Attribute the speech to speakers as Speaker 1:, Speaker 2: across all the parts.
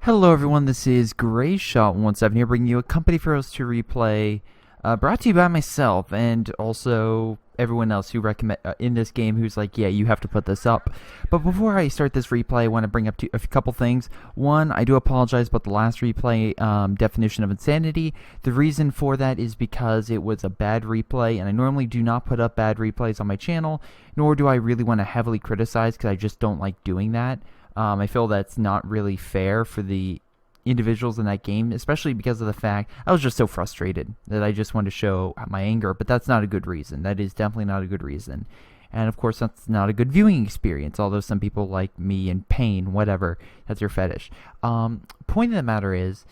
Speaker 1: Hello everyone, this is Greyshot17 here, bringing you a Company for Us 2 replay, brought to you by myself, and also everyone else who recommend in this game who's like, yeah, you have to put this up. But before I start this replay, I want to bring up a couple things. One, I do apologize about the last replay definition of insanity. The reason for that is because it was a bad replay, and I normally do not put up bad replays on my channel, nor do I really want to heavily criticize because I just don't like doing that. I feel that's not really fair for the individuals in that game, especially because of the fact I was just so frustrated that I just wanted to show my anger, but that's not a good reason. That is definitely not a good reason. And of course, that's not a good viewing experience, although some people like me in pain, whatever, that's your fetish. Point of the matter is,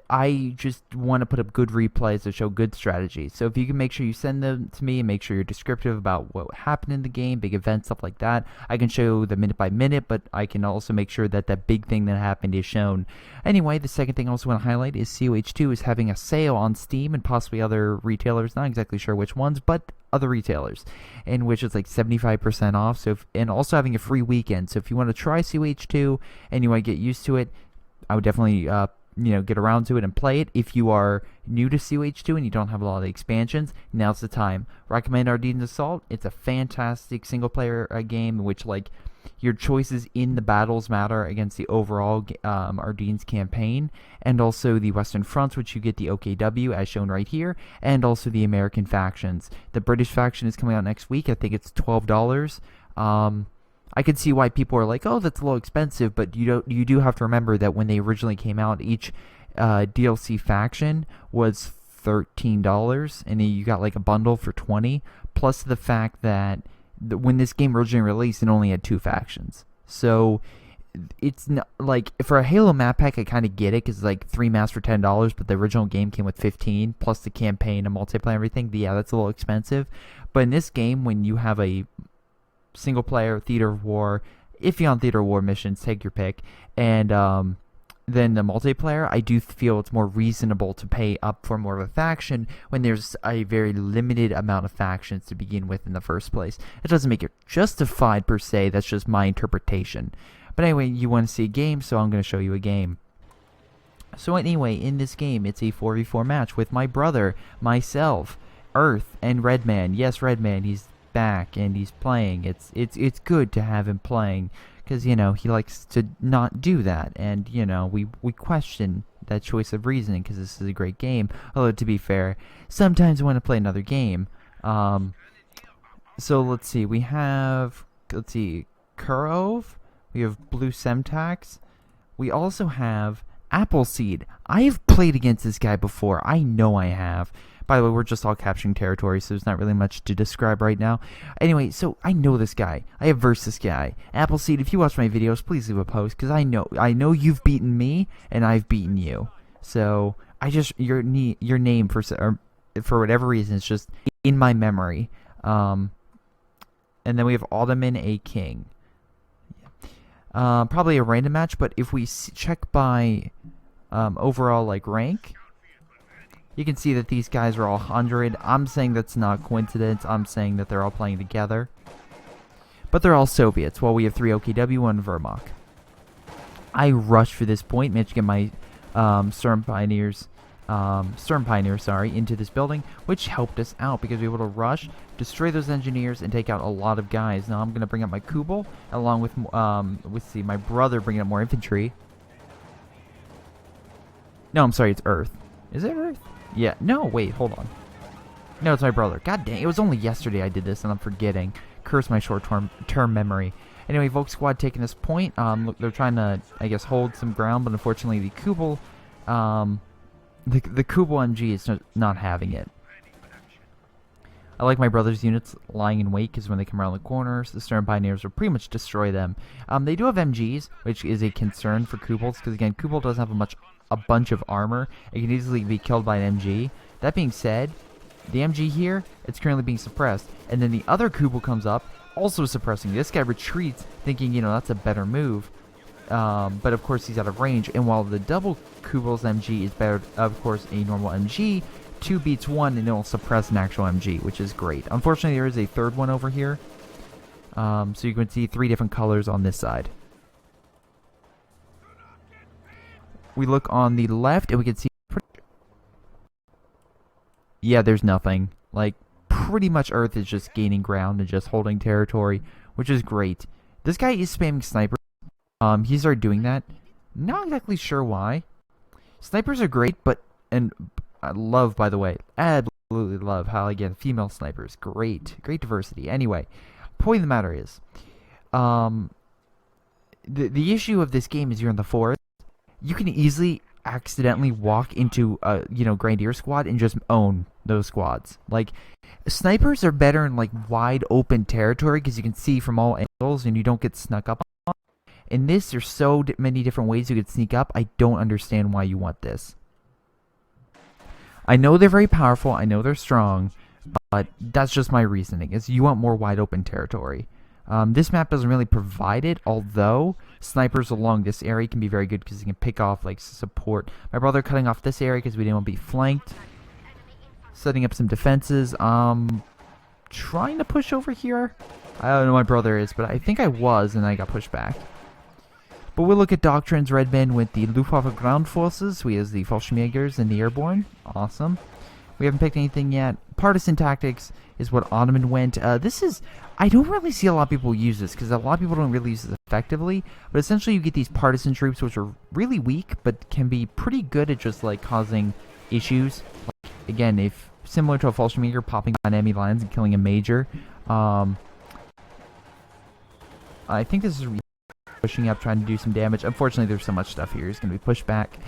Speaker 1: I just want to put up good replays that show good strategies. So if you can make sure you send them to me and make sure you're descriptive about what happened in the game, big events, stuff like that. I can show the minute by minute, but I can also make sure that that big thing that happened is shown. Anyway, the second thing I also want to highlight is COH2 is having a sale on Steam and possibly other retailers, not exactly sure which ones, but other retailers, in which it's like 75% off. So and also having a free weekend. So if you want to try COH2 and you want to get used to it, I would definitely get around to it and play it. If you are new to COH2 and you don't have a lot of the expansions, now's the time. Recommend Ardene's Assault. It's a fantastic single player game in which like your choices in the battles matter against the overall Ardene's campaign, and also the Western Fronts, which you get the OKW as shown right here, and also the American factions. The British faction is coming out next week. I think it's $12. I can see why people are like, oh, that's a little expensive, but you do have to remember that when they originally came out, each DLC faction was $13, and you got like a bundle for $20, plus the fact that when this game originally released, it only had 2 factions. So it's not like for a Halo map pack, I kind of get it because it's like 3 maps for $10, but the original game came with 15 plus the campaign and multiplayer and everything. Yeah, that's a little expensive. But in this game, when you have a single player theater of war, if you're on theater of war missions, take your pick, and then the multiplayer, I do feel it's more reasonable to pay up for more of a faction when there's a very limited amount of factions to begin with in the first place. It doesn't make it justified per se, that's just my interpretation. But anyway, you want to see a game, so I'm going to show you a game. So anyway, in this game, it's a 4v4 match with my brother, myself, Earth, and Redman. Yes, Redman, he's back and he's playing. It's good to have him playing because he likes to not do that, and we question that choice of reasoning because this is a great game. Although to be fair, sometimes I want to play another game. So let's see, we have Kurov, we have Blue Semtax, we also have Appleseed. I have played against this guy before. I know I have. By the way, we're just all capturing territory, so there's not really much to describe right now. Anyway, so I know this guy. I have versed this guy. Appleseed, if you watch my videos, please leave a post, because I know you've beaten me, and I've beaten you. So, your name, for whatever reason, is just in my memory. And then we have Alderman A. King. Probably a random match, but if we check by overall rank, you can see that these guys are all 100. I'm saying that's not coincidence. I'm saying that they're all playing together. But they're all Soviets, while we have 3 OKW, 1 Wehrmacht. I rushed for this point, managed to get my Sturm Pioneers, into this building, which helped us out because we were able to rush, destroy those engineers, and take out a lot of guys. Now I'm going to bring up my Kubel, along with my brother bringing up more infantry. No, I'm sorry, it's Earth. Is it Earth? Yeah, no, wait, hold on. No, it's my brother. God dang, it was only yesterday I did this, and I'm forgetting. Curse my short-term memory. Anyway, Volk Squad taking this point. Look, they're trying to, I guess, hold some ground, but unfortunately the Kubel, the Kubel MG is not having it. I like my brother's units lying in wait, because when they come around the corners, the Stern Pioneers will pretty much destroy them. They do have MGs, which is a concern for Kubels, because again, Kubel doesn't have a bunch of armor. It can easily be killed by an MG. That being said, the MG here, it's currently being suppressed, and then the other Kubel comes up, also suppressing. This guy retreats, thinking, that's a better move, but of course he's out of range, and while the double Kubel's MG is better, of course, a normal MG, 2 beats 1, and it'll suppress an actual MG, which is great. Unfortunately, there is a third one over here, so you can see 3 different colors on this side. We look on the left, and we can see... Yeah, there's nothing. Like, pretty much Earth is just gaining ground and just holding territory, which is great. This guy is spamming snipers. He started doing that. Not exactly sure why. Snipers are great, but... And I love, by the way, absolutely love how, again, female snipers. Great. Great diversity. Anyway, point of the matter is... The issue of this game is you're in the forest. You can easily accidentally walk into a Grenadier squad and just own those squads. Like, snipers are better in like wide open territory because you can see from all angles and you don't get snuck up on. In this, there's so many different ways you could sneak up. I don't understand why you want this. I know they're very powerful. I know they're strong, but that's just my reasoning. Is you want more wide open territory. This map doesn't really provide it, although snipers along this area can be very good because you can pick off like support. My brother cutting off this area because we didn't want to be flanked. Setting up some defenses. Trying to push over here. I don't know my brother is, but I think I was, and I got pushed back. But we'll look at Doctrine's Redmen with the Luftwaffe ground forces. We have the Fallschirmjägers and the airborne. Awesome. We haven't picked anything yet. Partisan tactics is what Ottoman went. This is... I don't really see a lot of people use this because a lot of people don't really use this effectively. But essentially you get these partisan troops which are really weak but can be pretty good at just like causing issues. Like, again, if similar to a Fallschirmjäger popping on enemy lines and killing a major. I think this is pushing up, trying to do some damage. Unfortunately, there's so much stuff here. It's going to be pushed back.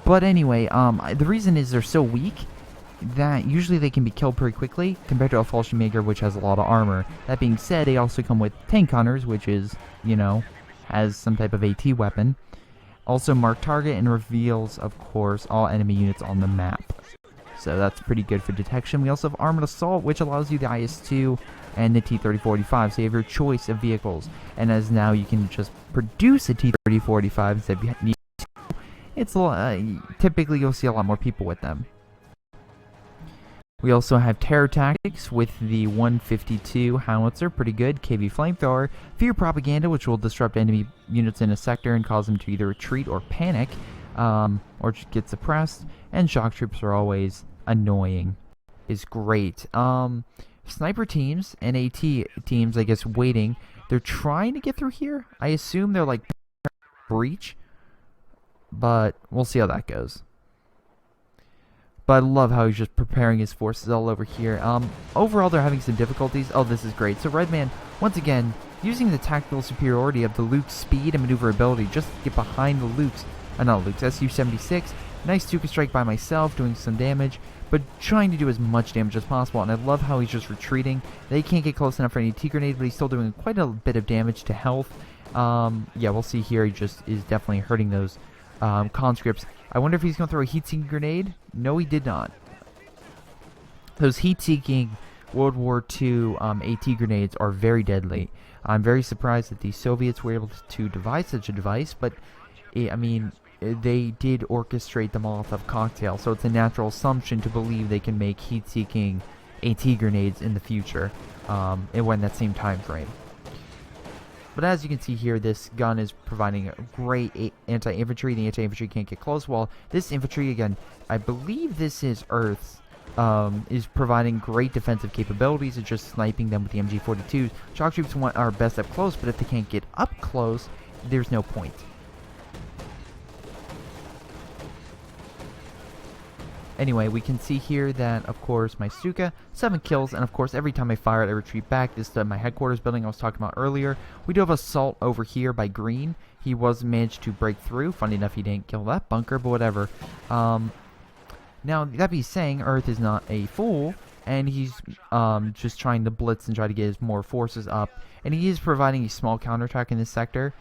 Speaker 1: But anyway, the reason is they're so weak that usually they can be killed pretty quickly compared to a Fallschirmjäger, which has a lot of armor. That being said, they also come with tank hunters, which is, has some type of AT weapon. Also mark target and reveals, of course, all enemy units on the map. So that's pretty good for detection. We also have armored assault, which allows you the IS-2 and the T-3045, so you have your choice of vehicles. And as now you can just produce a T-3045 instead of need to. It's typically you'll see a lot more people with them. We also have terror tactics with the 152 howitzer, pretty good. KV flamethrower, fear propaganda, which will disrupt enemy units in a sector and cause them to either retreat or panic, or just get suppressed. And shock troops are always annoying. Is great. Sniper teams and AT teams, I guess, waiting. They're trying to get through here. I assume they're like breach, but we'll see how that goes. But I love how he's just preparing his forces all over here. Overall, they're having some difficulties. Oh, this is great. So Redman, once again, using the tactical superiority of the Luke's speed and maneuverability just to get behind the Luke's, not Luke's, Su-76. Nice Tuka strike by myself, doing some damage, but trying to do as much damage as possible. And I love how he's just retreating. They can't get close enough for any T-grenade, but he's still doing quite a bit of damage to health. Yeah, we'll see here. He just is definitely hurting those conscripts. I wonder if he's going to throw a heat-seeking grenade. No, he did not. Those heat-seeking World War II AT grenades are very deadly. I'm very surprised that the Soviets were able to devise such a device, but I mean, they did orchestrate the Molotov cocktail, so it's a natural assumption to believe they can make heat-seeking AT grenades in the future, in that same time frame. But as you can see here, this gun is providing a great anti-infantry. The anti-infantry can't get close, while this infantry, again, I believe this is Earth's, is providing great defensive capabilities. It's just sniping them with the MG42s. Shock troops are best up close, but if they can't get up close, there's no point. Anyway, we can see here that, of course, my Stuka, 7 kills, and of course, every time I fire it, I retreat back. This is my headquarters building I was talking about earlier. We do have assault over here by Green. He was managed to break through. Funny enough, he didn't kill that bunker, but whatever. Now, that being saying, Earth is not a fool, and he's just trying to blitz and try to get his more forces up. And he is providing a small counterattack in this sector.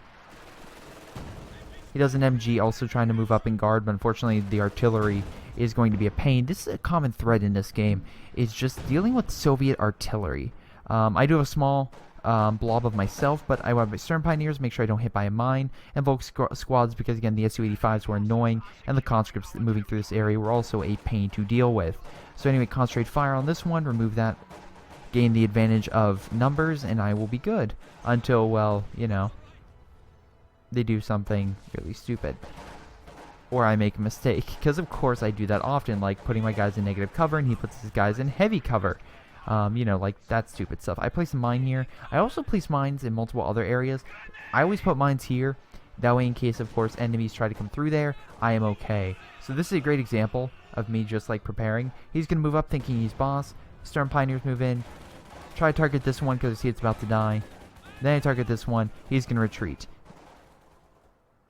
Speaker 1: He does an MG, also trying to move up in guard, but unfortunately, the artillery is going to be a pain. This is a common thread in this game, is just dealing with Soviet artillery. I do have a small blob of myself, but I have my Stern Pioneers, make sure I don't hit by a mine, and Volk squads, because again, the Su-85s were annoying, and the conscripts moving through this area were also a pain to deal with. So anyway, concentrate fire on this one, remove that, gain the advantage of numbers, and I will be good. Until, well, they do something really stupid. or I make a mistake, because of course I do that often, like putting my guys in negative cover and he puts his guys in heavy cover. You know, like that stupid stuff. I place a mine here. I also place mines in multiple other areas. I always put mines here. That way, in case, of course, enemies try to come through there, I am okay. So this is a great example of me just, like, preparing. He's going to move up thinking he's boss. Stern Pioneers move in. Try to target this one because I see it's about to die. Then I target this one. He's going to retreat.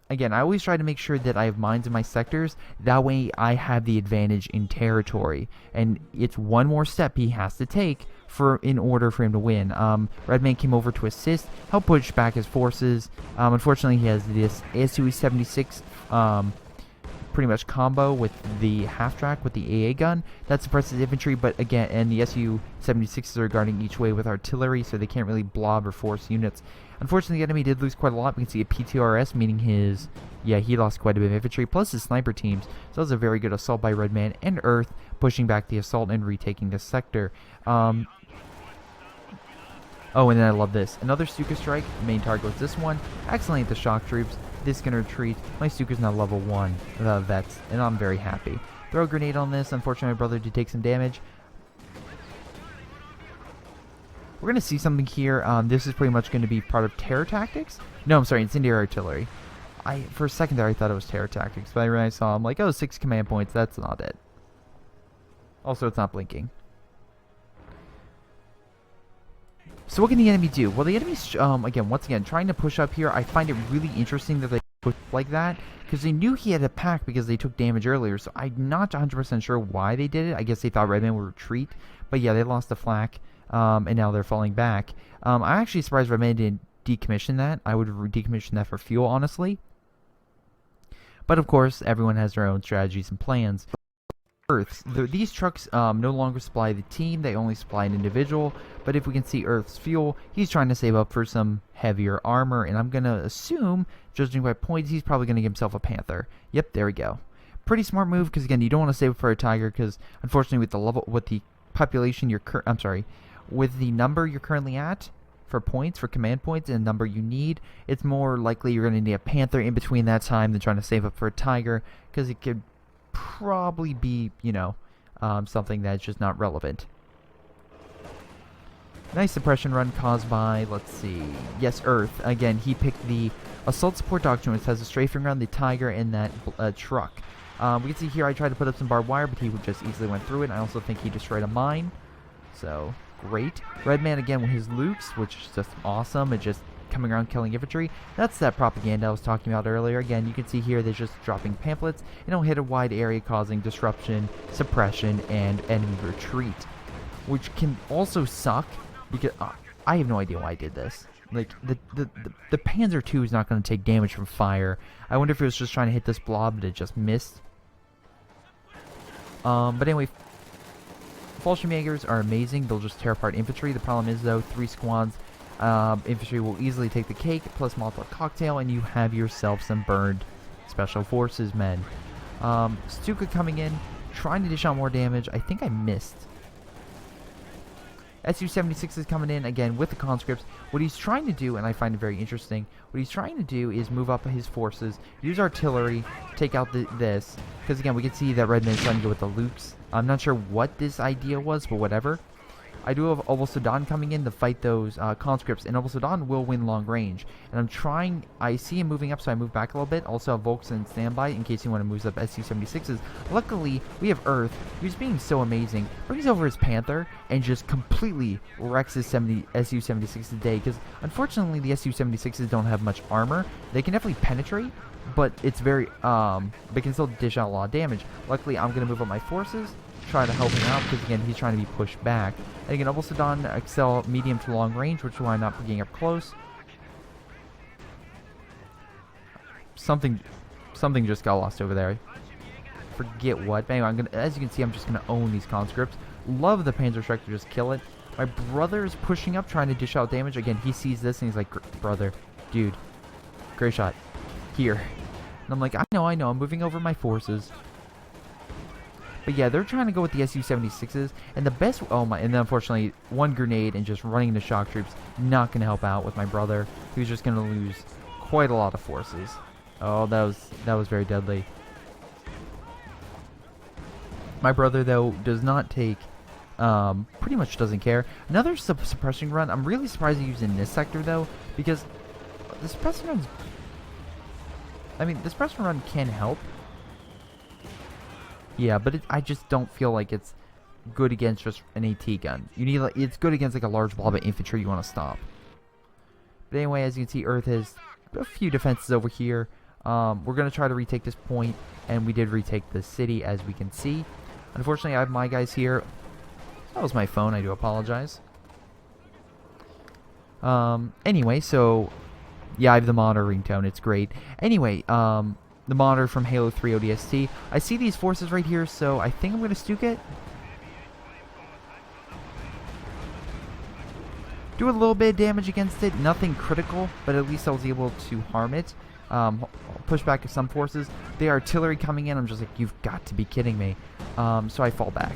Speaker 1: Again, I always try to make sure that I have mines in my sectors. That way, I have the advantage in territory. And it's one more step he has to take in order for him to win. Redman came over to assist, help push back his forces. Unfortunately, he has this SU-76 pretty much combo with the half-track with the AA gun. That suppresses infantry, but again, and the SU-76s are guarding each way with artillery, so they can't really blob or force units. Unfortunately, the enemy did lose quite a lot. We can see a PTRS, meaning his... Yeah, he lost quite a bit of infantry, plus his sniper teams. So that was a very good assault by Redman and Earth, pushing back the assault and retaking the sector. Oh, and then I love this. Another Stuka strike. Main target was this one. Accidentally hit the shock troops. This can retreat. My Stuka's now level 1 vets, and I'm very happy. Throw a grenade on this. Unfortunately, my brother did take some damage. We're going to see something here. This is pretty much going to be part of terror tactics. No, I'm sorry, incendiary artillery. For a second there, I thought it was terror tactics, but when I saw, I'm like, oh, 6 command points. That's not it. Also, it's not blinking. So what can the enemy do? Well, the enemy's, once again, trying to push up here. I find it really interesting that they push like that, because they knew he had a pack because they took damage earlier, so I'm not 100% sure why they did it. I guess they thought Redman would retreat, but yeah, they lost the flak, and now they're falling back. I'm actually surprised Redman didn't decommission that. I would decommission that for fuel, honestly. But of course, everyone has their own strategies and plans. Earth's. These trucks no longer supply the team, they only supply an individual, but if we can see Earth's fuel, he's trying to save up for some heavier armor, and I'm going to assume, judging by points, he's probably going to give himself a Panther. Yep, there we go. Pretty smart move, because again, you don't want to save up for a Tiger, because unfortunately with the population with the number you're currently at, for points, for command points, and the number you need, it's more likely you're going to need a Panther in between that time than trying to save up for a Tiger, because it could probably be, something that's just not relevant. Nice suppression run caused by, let's see, yes, Earth. Again, he picked the Assault Support Doctrine, which has a strafing around the Tiger and that truck. We can see here I tried to put up some barbed wire, but he just easily went through it. I also think he destroyed a mine. So, great. Redman, again, with his Lukes, which is just awesome. It just coming around killing infantry. That's that propaganda I was talking about earlier. Again, you can see here they're just dropping pamphlets, and it'll hit a wide area causing disruption, suppression, and enemy retreat. Which can also suck, because I have no idea why I did this. Like, the Panzer II is not going to take damage from fire. I wonder if it was just trying to hit this blob, but it just missed. But anyway, Fallschirmjägers are amazing. They'll just tear apart infantry. The problem is, though, 3 squads, infantry will easily take the cake, plus Molotov cocktail, and you have yourself some burned Special Forces men. Stuka coming in, trying to dish out more damage. I think I missed. SU-76 is coming in, again, with the conscripts. What he's trying to do, and I find it very interesting, what he's trying to do is move up his forces, use artillery, take out this, because, again, we can see that Redman's trying to go with the Lukes. I'm not sure what this idea was, but whatever. I do have Obosudan coming in to fight those conscripts, and Obosudan will win long range. And I see him moving up, so I move back a little bit. Also have Volks in standby in case he want to move up SU-76s. Luckily, we have Earth, who's being so amazing, brings over his Panther, and just completely wrecks his SU-76 today, because unfortunately the SU-76s don't have much armor. They can definitely penetrate, but it's very, they can still dish out a lot of damage. Luckily, I'm going to move up my forces, try to help him out, because again, he's trying to be pushed back. And again, Obosudan excel medium to long range, which is why I'm not getting up close. Something just got lost over there. Forget what. But anyway, as you can see, I'm just gonna own these conscripts. Love the Panzer Strike to just kill it. My brother is pushing up, trying to dish out damage. Again, he sees this and he's like, brother, dude, Greyshot, here. And I'm like, I know, I'm moving over my forces. But yeah, they're trying to go with the SU-76s, and the best, and then unfortunately, one grenade and just running into shock troops, not going to help out with my brother, who's just going to lose quite a lot of forces. Oh, that was very deadly. My brother, though, does not take, pretty much doesn't care. Another suppression run. I'm really surprised he used in this sector, though, because the suppression run's, I mean, the suppression run can help. Yeah, but I just don't feel like it's good against just an AT gun. You need, like, it's good against like a large blob of infantry you want to stop. But anyway, as you can see, Earth has a few defenses over here. We're going to try to retake this point, and we did retake the city, as we can see. Unfortunately, I have my guys here. That was my phone. I do apologize. Anyway, so yeah, I have the monitor ringtone. It's great. Anyway, the monitor from Halo 3 ODST. I see these forces right here, so I think I'm going to Stuke it. Do a little bit of damage against it. Nothing critical, but at least I was able to harm it. Push back some forces. The artillery coming in, I'm just like, you've got to be kidding me. So I fall back.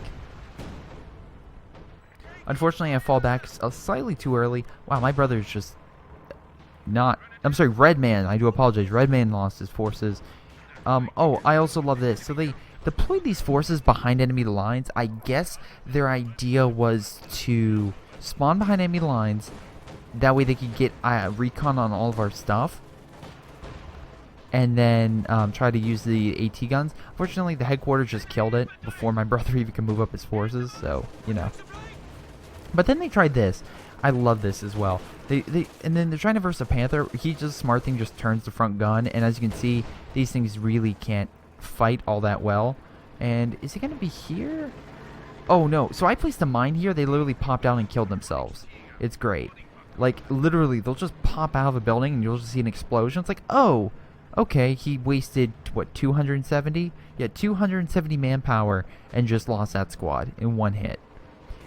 Speaker 1: Unfortunately, I fall back slightly too early. Wow, my brother's just not... I'm sorry, Red Man. I do apologize. Red Man lost his forces. Oh, I also love this. So they deployed these forces behind enemy lines. I guess their idea was to spawn behind enemy lines. That way they could get recon on all of our stuff. And then try to use the AT guns. Fortunately, the headquarters just killed it before my brother even could move up his forces. So, you know. But then they tried this. I love this as well. And then they're trying to verse a Panther. He just smart thing, just turns the front gun, and as you can see, these things really can't fight all that well. And is he gonna be here? Oh no! So I placed a mine here. They literally popped out and killed themselves. It's great. Like literally, they'll just pop out of a building, and you'll just see an explosion. It's like, oh, okay. He wasted what, 270? Yeah, 270 manpower, and just lost that squad in one hit.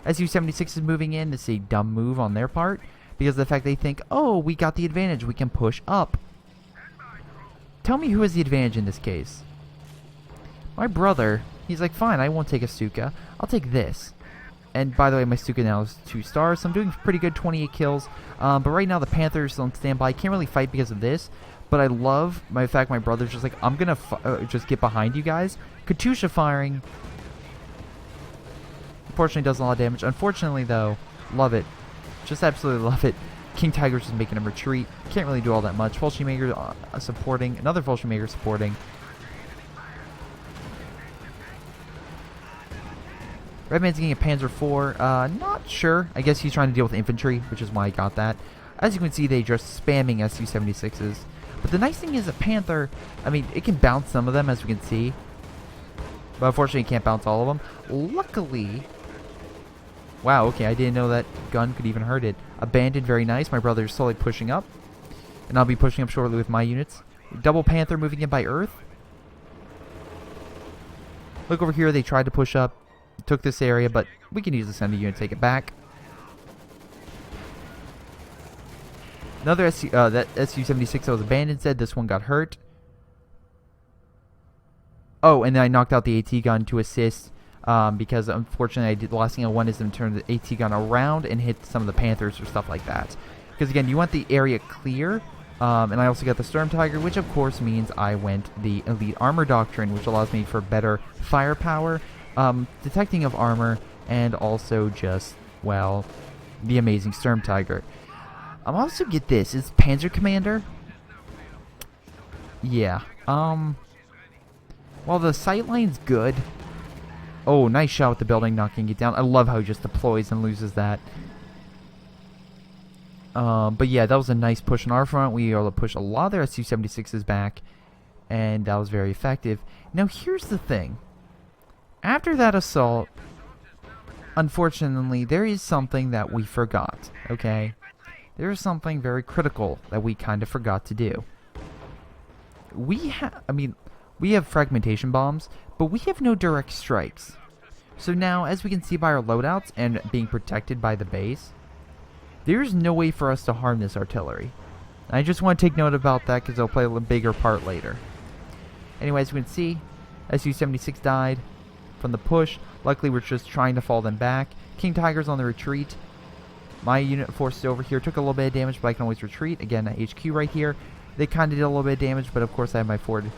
Speaker 1: SU-76 is moving in. This is a dumb move on their part because of the fact they think, oh, we got the advantage. We can push up. Tell me who has the advantage in this case. My brother, he's like, fine, I won't take a Stuka. I'll take this. And by the way, my Stuka now is 2 stars, so I'm doing pretty good, 28 kills. But right now the Panther's still on standby. Can't really fight because of this. But I love the fact my brother's just like, I'm going to just get behind you guys. Katusha firing. Unfortunately, does a lot of damage. Unfortunately, though, love it. Just absolutely love it. King Tiger's just making a retreat. Can't really do all that much. Maker supporting. Another Maker supporting. Redman's getting a Panzer IV. Not sure. I guess he's trying to deal with infantry, which is why I got that. As you can see, they just spamming SU-76s. But the nice thing is a Panther, I mean, it can bounce some of them, as we can see. But unfortunately, it can't bounce all of them. Luckily... Wow, okay, I didn't know that gun could even hurt it. Abandoned, very nice. My brother's slowly pushing up. And I'll be pushing up shortly with my units. Double Panther moving in by Earth. Look over here, they tried to push up. Took this area, but we can easily send a unit to take it back. Another that SU-76 that was abandoned said this one got hurt. Oh, and then I knocked out the AT gun to assist. Because unfortunately, the last thing I want is them to turn the AT gun around and hit some of the Panthers or stuff like that. Because again, you want the area clear. And I also got the Storm Tiger, which of course means I went the Elite Armor Doctrine, which allows me for better firepower, detecting of armor, and also just, well, the amazing Storm Tiger. I'm also get this, is Panzer Commander. Yeah. While the sightline's good. Oh, nice shot with the building, knocking it down. I love how he just deploys and loses that. But yeah, that was a nice push on our front. We were able to push a lot of their SU-76s back. And that was very effective. Now, here's the thing. After that assault, unfortunately, there is something that we forgot. Okay? There is something very critical that we kind of forgot to do. We have fragmentation bombs, but we have no direct strikes. So now, as we can see by our loadouts and being protected by the base, there's no way for us to harm this artillery. I just want to take note about that because it'll play a bigger part later. Anyway, as you can see, SU-76 died from the push. Luckily, we're just trying to fall them back. King Tiger's on the retreat. My unit forces over here took a little bit of damage, but I can always retreat. Again, HQ right here. They kind of did a little bit of damage, but of course I have my forward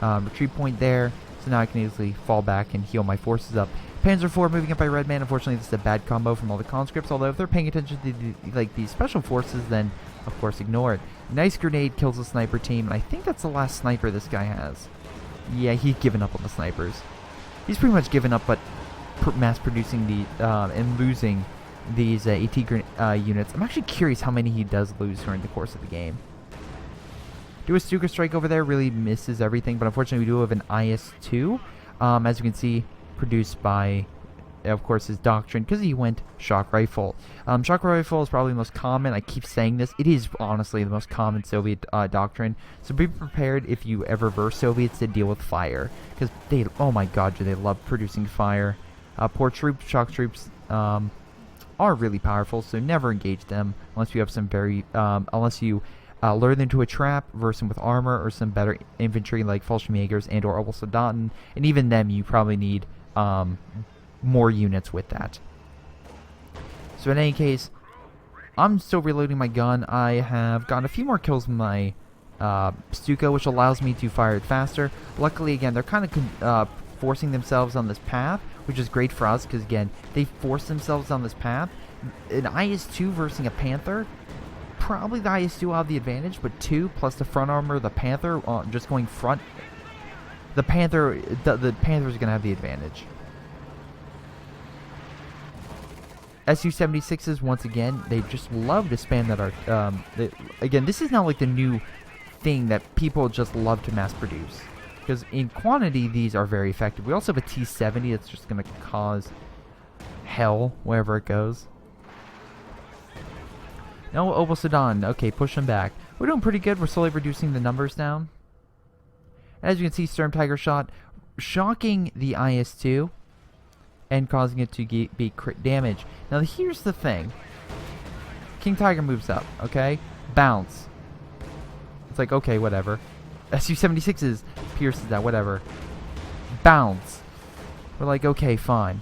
Speaker 1: retreat point there. So now I can easily fall back and heal my forces up. Panzer IV moving up by Red Man. Unfortunately, this is a bad combo from all the conscripts. Although if they're paying attention to these special forces, then of course ignore it. Nice grenade kills the sniper team, and I think that's the last sniper this guy has. Yeah, he's given up on the snipers. He's pretty much given up, but mass producing the and losing these AT units. I'm actually curious how many he does lose during the course of the game. Do a Stuka strike over there, really misses everything, but unfortunately we do have an IS-2, as you can see, produced by, of course, his doctrine, because he went shock rifle. Shock rifle is probably the most common. I keep saying this. It is honestly the most common Soviet doctrine, so be prepared if you ever verse Soviets to deal with fire, because they, oh my god, do they love producing fire. Poor troops, shock troops, are really powerful, so never engage them unless you have some very, unless you lure them to a trap, verse them with armor, or some better infantry like Fallschirmjägers and or Obersoldaten, and even them you probably need more units with that. So in any case, I'm still reloading my gun. I have gotten a few more kills with my Stuka, which allows me to fire it faster. Luckily, again, they're kind of forcing themselves on this path, which is great for us, because again, they force themselves on this path. An IS-2 versus a Panther, probably the IS-2 will have the advantage, but 2 plus the front armor, the Panther, just going front, the Panther's going to have the advantage. Su-76s, once again, they just love to spam that art. Again, this is not like the new thing that people just love to mass produce, because in quantity these are very effective. We also have a T-70 that's just going to cause hell wherever it goes. No, Obersoldaten. Okay, push them back. We're doing pretty good. We're slowly reducing the numbers down. As you can see, Sturm Tiger shot shocking the IS-2 and causing it to be crit damage. Now here's the thing. King Tiger moves up, okay? Bounce. It's like, okay, whatever. Su-76s pierces that, whatever. Bounce. We're like, okay, fine.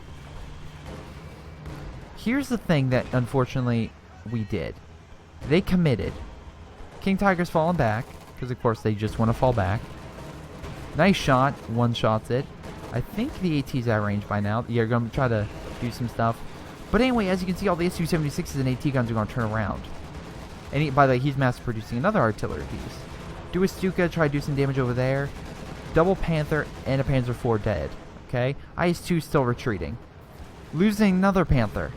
Speaker 1: Here's the thing that, unfortunately, we did. They committed. King Tiger's falling back, because of course they just want to fall back. Nice shot. One-shots it. I think the AT's out of range by now. You're going to try to do some stuff. But anyway, as you can see, all the Su-76s and AT guns are going to turn around. And by the way, he's mass-producing another artillery piece. Do a Stuka, try to do some damage over there. Double Panther and a Panzer IV dead. Okay? IS-2 still retreating. Losing another Panther.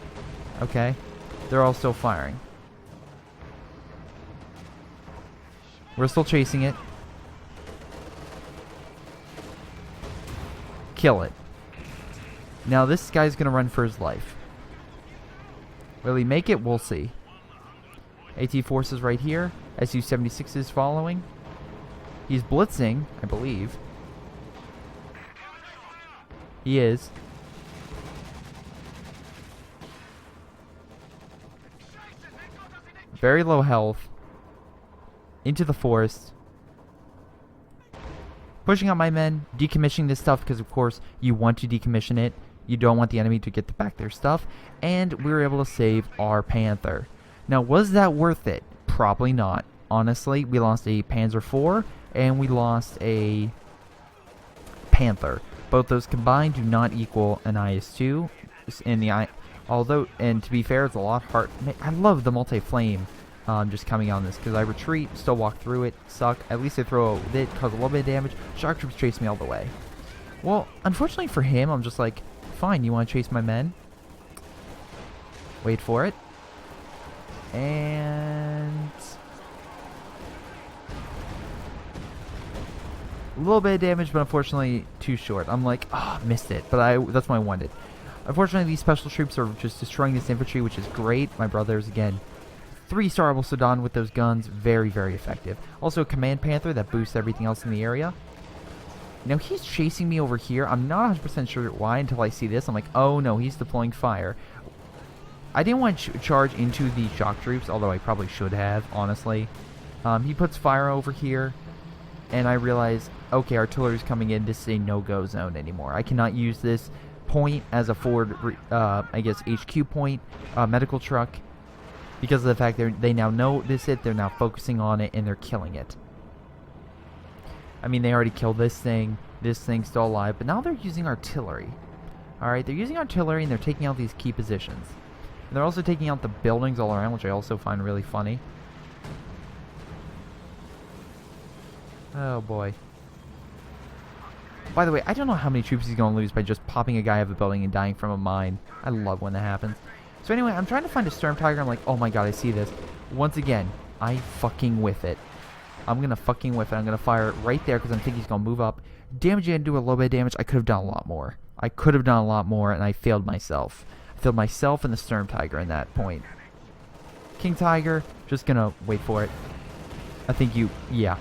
Speaker 1: Okay? They're all still firing. We're still chasing it. Kill it. Now this guy's going to run for his life. Will he make it? We'll see. AT forces right here. Su-76 is following. He's blitzing, I believe. He is. Very low health. Into the forest. Pushing out my men. Decommissioning this stuff because, of course, you want to decommission it. You don't want the enemy to get back their stuff. And we were able to save our Panther. Now, was that worth it? Probably not. Honestly, we lost a Panzer IV and we lost a Panther. Both those combined do not equal an IS-2. Although, and to be fair, it's a lot hard. I love the multi-flame just coming on this, because I retreat, still walk through it, suck. At least I throw it, cause a little bit of damage. Shock troops chase me all the way. Well, unfortunately for him, I'm just like, fine, you want to chase my men? Wait for it. And a little bit of damage, but unfortunately too short. I'm like, oh, missed it, but that's what I wanted. Unfortunately, these special troops are just destroying this infantry, which is great. My brothers, again, 3-star Obersoldaten with those guns, very, very effective. Also, Command Panther that boosts everything else in the area. Now, he's chasing me over here. I'm not 100% sure why until I see this. I'm like, oh no, he's deploying fire. I didn't want to charge into the shock troops, although I probably should have, honestly. He puts fire over here, and I realize, okay, artillery's coming in. This is a no-go zone anymore. I cannot use this point as a forward, I guess, HQ point, medical truck, because of the fact they now know this it, they're now focusing on it, and they're killing it. I mean, they already killed this thing. this thing's still alive. But now they're using artillery. Alright, they're using artillery and they're taking out these key positions. And they're also taking out the buildings all around, which I also find really funny. Oh boy. By the way, I don't know how many troops he's going to lose by just popping a guy out of a building and dying from a mine. I love when that happens. So anyway, I'm trying to find a Storm Tiger. I'm like, oh my god, I see this. Once again, I fucking whiff it. I'm going to fucking whiff it. I'm going to fire it right there because I'm thinking he's going to move up. Damage and do a little bit of damage. I could have done a lot more. I could have done a lot more, and I failed myself. I failed myself and the Storm Tiger in that point. King Tiger, just going to wait for it. I think yeah.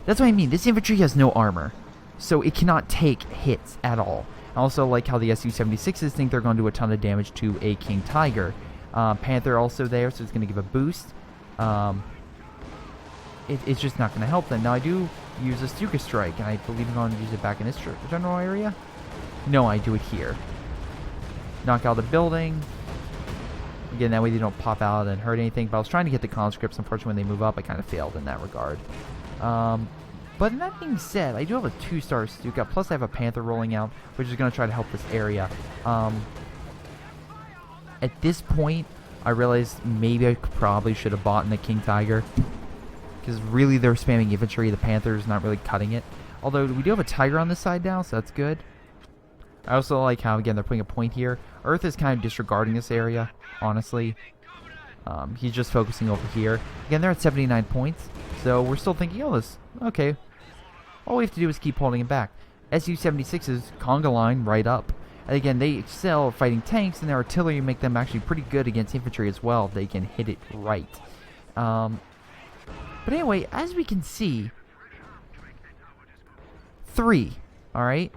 Speaker 1: That's what I mean. This infantry has no armor. So it cannot take hits at all. I also like how the Su-76s think they're going to do a ton of damage to a King Tiger. Panther also there, so it's going to give a boost. It's just not going to help them. Now I do use a Stuka Strike, and I believe I'm going to use it back in this general area. No, I do it here. Knock out the building. Again, that way they don't pop out and hurt anything. But I was trying to get the conscripts. Unfortunately, when they move up, I kind of failed in that regard. But that being said, I do have a 2-star Stuka, plus I have a Panther rolling out, which is going to try to help this area. At this point, I realized maybe I probably should have bought in the King Tiger, because really they're spamming infantry. The Panther's not really cutting it. Although, we do have a Tiger on this side now, so that's good. I also like how, again, they're putting a point here. Earth is kind of disregarding this area, honestly. He's just focusing over here. Again, they're at 79 points, so we're still thinking, oh, this, okay. All we have to do is keep holding him back. Su-76s, conga line right up. And again, they excel at fighting tanks, and their artillery make them actually pretty good against infantry as well, if they can hit it right. But anyway, as we can see, 3, alright?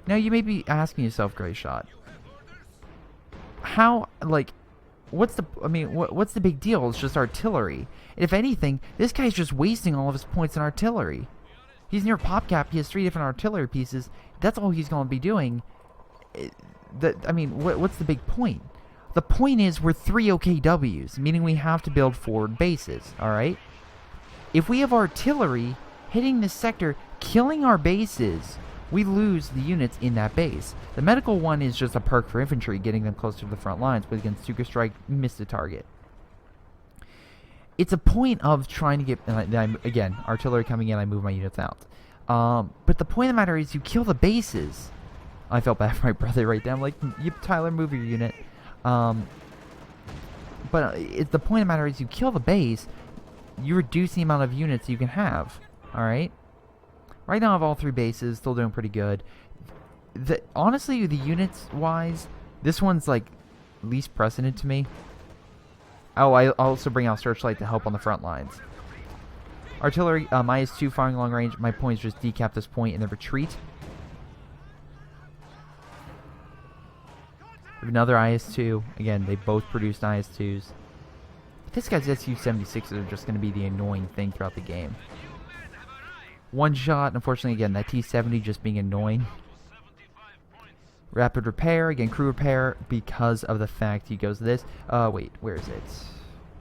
Speaker 1: Now you may be asking yourself, Greyshot, how, like, what's the big deal? It's just artillery. If anything, this guy's just wasting all of his points in artillery. He's near pop cap. He has 3 different artillery pieces. That's all he's going to be doing. What's the big point? The point is we're 3 OKWs, meaning we have to build forward bases, alright? If we have artillery hitting this sector, killing our bases, we lose the units in that base. The medical one is just a perk for infantry, getting them closer to the front lines, but against Stuka Strike, missed the target. It's a point of trying to get, again, artillery coming in, I move my units out. But the point of the matter is you kill the bases. I felt bad for my brother right there. I'm like, yep, Tyler, move your unit. But the point of the matter is you kill the base, you reduce the amount of units you can have. Alright? Right now I have all 3 bases, still doing pretty good. Honestly, the units-wise, this one's like least precedent to me. Oh, I also bring out Searchlight to help on the front lines. Artillery, -2 firing long range. My point is just decap this point and then retreat. Another IS-2. Again, they both produced IS-2s. This guy's Su-76s are just going to be the annoying thing throughout the game. One shot, unfortunately, again, that T-70 just being annoying. Rapid repair, again, crew repair, because of the fact he goes this. Wait, where is it?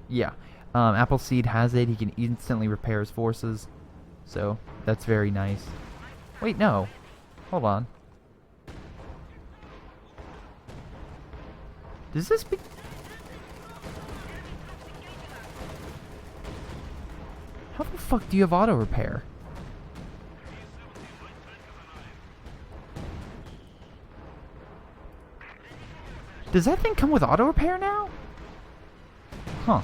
Speaker 1: Yeah. Appleseed has it. He can instantly repair his forces. So, that's very nice. Wait, no. Hold on. Does this be... How the fuck do you have auto repair? Does that thing come with auto repair now? Huh.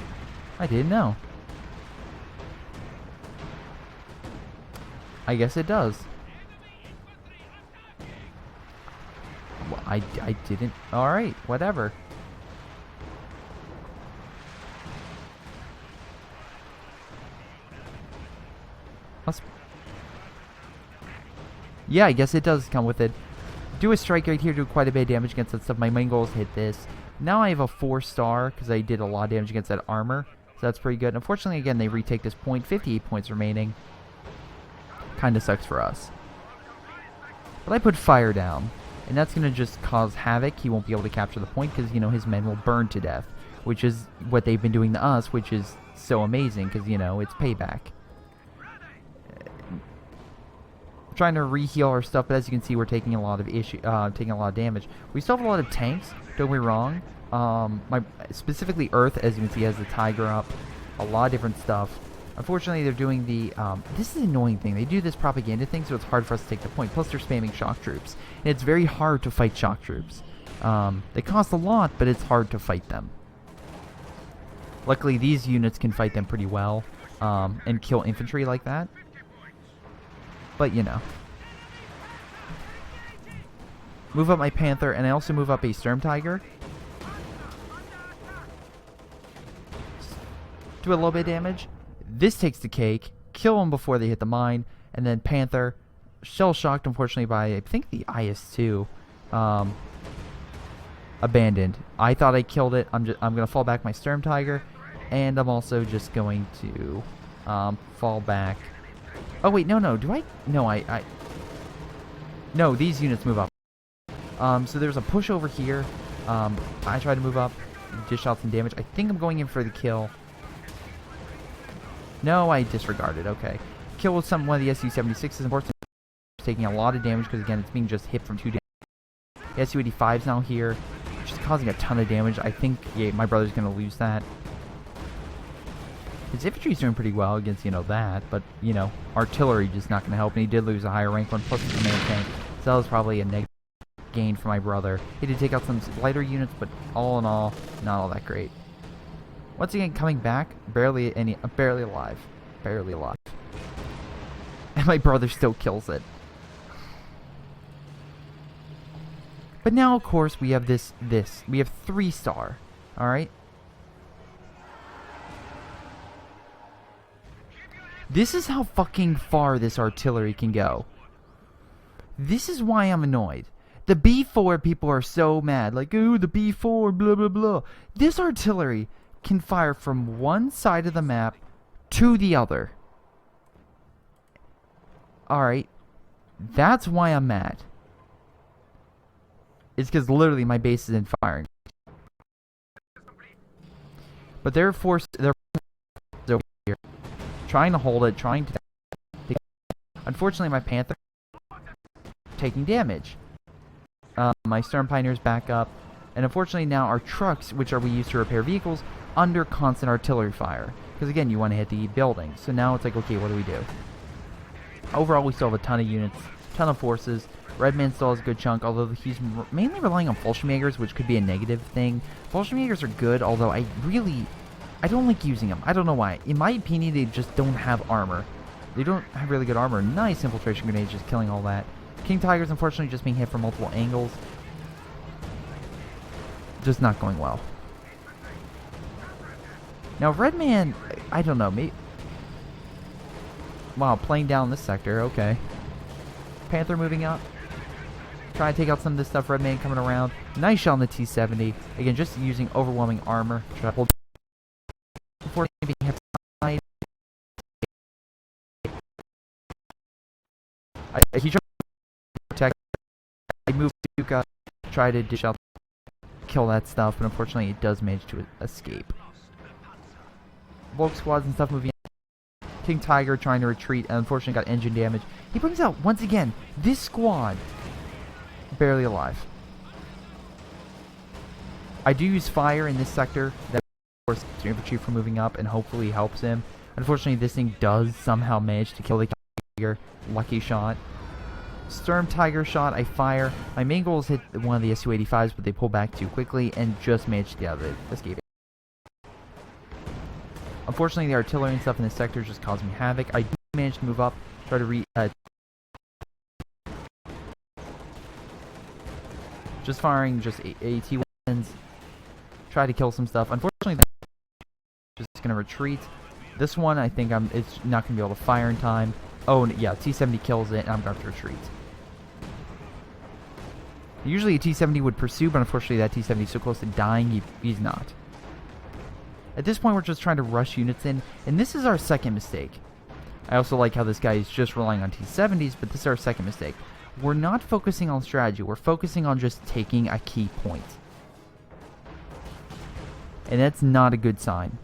Speaker 1: I didn't know. I guess it does. Well, I didn't. Alright, whatever. Yeah, I guess it does come with it. Do a strike right here, do quite a bit of damage against that stuff. My main goal is to hit this. Now I have a 4-star because I did a lot of damage against that armor. So that's pretty good. Unfortunately, again, they retake this point. 58 points remaining. Kind of sucks for us. But I put fire down. And that's going to just cause havoc. He won't be able to capture the point because, you know, his men will burn to death. Which is what they've been doing to us, which is so amazing because, you know, it's payback. trying to re-heal our stuff, but as you can see, we're taking a lot of taking a lot of damage. We still have a lot of tanks, don't get me wrong. Specifically Earth, as you can see, has the Tiger up. A lot of different stuff. Unfortunately, they're doing the, this is an annoying thing. They do this propaganda thing, so it's hard for us to take the point. Plus, they're spamming shock troops. And it's very hard to fight shock troops. They cost a lot, but it's hard to fight them. Luckily, these units can fight them pretty well, and kill infantry like that. But, you know. Move up my Panther, and I also move up a Sturm Tiger. Do a little bit of damage. This takes the cake. Kill them before they hit the mine. And then Panther, shell-shocked, unfortunately, by, I think, the IS-2. Abandoned. I thought I killed it. I'm going to fall back my Sturm Tiger. And I'm also just going to fall back. Oh, wait, no. Do I? No, No, these units move up. So there's a push over here. I try to move up. Dish out some damage. I think I'm going in for the kill. No, I disregarded. Okay. Kill with one of the Su-76s. Unfortunately, it's taking a lot of damage because, again, it's being just hit from 2 damage. The Su-85's now here, which is causing a ton of damage. I think, yeah, my brother's going to lose that. His infantry's doing pretty well against, you know, that. But, you know, artillery just not going to help. And he did lose a higher rank one, plus the command tank. So that was probably a negative gain for my brother. He did take out some lighter units, but all in all, not all that great. Once again, coming back, barely alive. Barely alive. And my brother still kills it. But now, of course, we have this. We have 3-star. Alright? This is how fucking far this artillery can go. This is why I'm annoyed. The B4 people are so mad. Like, ooh, the B4, blah, blah, blah. This artillery can fire from one side of the map to the other. Alright. That's why I'm mad. It's because literally my base isn't firing. But they're over here. Trying to hold it, trying to... Unfortunately, my Panther taking damage. My Sturm Pioneers back up. And unfortunately now our trucks, which we use to repair vehicles, under constant artillery fire. Because again, you want to hit the buildings. So now it's like, okay, what do we do? Overall, we still have a ton of units, ton of forces. Redman still has a good chunk, although he's mainly relying on Fallschirmjägers, which could be a negative thing. Fallschirmjägers are good, although I don't like using them. I don't know why. In my opinion, they just don't have armor. They don't have really good armor. Nice infiltration grenades, just killing all that. King Tiger's unfortunately just being hit from multiple angles. Just not going well. Now, Redman, I don't know. Maybe... Wow, playing down this sector. Okay. Panther moving up. Trying to take out some of this stuff. Redman coming around. Nice shot on the T-70. Again, just using overwhelming armor. Try to hold. Unfortunately, being hit by... He tried to protect. I moved Duca. Try to dish out. Kill that stuff, but unfortunately it does manage to escape. Volk squads and stuff moving in. King Tiger trying to retreat and unfortunately got engine damage. He brings out, once again, this squad barely alive. I do use fire in this sector that forces infantry from moving up and hopefully helps him. Unfortunately, this thing does somehow manage to kill the Tiger. Lucky shot. Sturm Tiger shot, I fire. My main goal is hit one of the Su-85s, but they pull back too quickly and just managed to get out of it, escape it. Unfortunately, the artillery and stuff in this sector is just causing havoc. I do manage to move up, try to just firing just AT weapons, try to kill some stuff. Unfortunately, just going to retreat. This one, I think it's not going to be able to fire in time. Oh, yeah, T-70 kills it, and I'm going to have to retreat. Usually a T-70 would pursue, but unfortunately that T-70 is so close to dying, he's not. At this point, we're just trying to rush units in, and this is our second mistake. I also like how this guy is just relying on T-70s, but this is our second mistake. We're not focusing on strategy, we're focusing on just taking a key point. And that's not a good sign.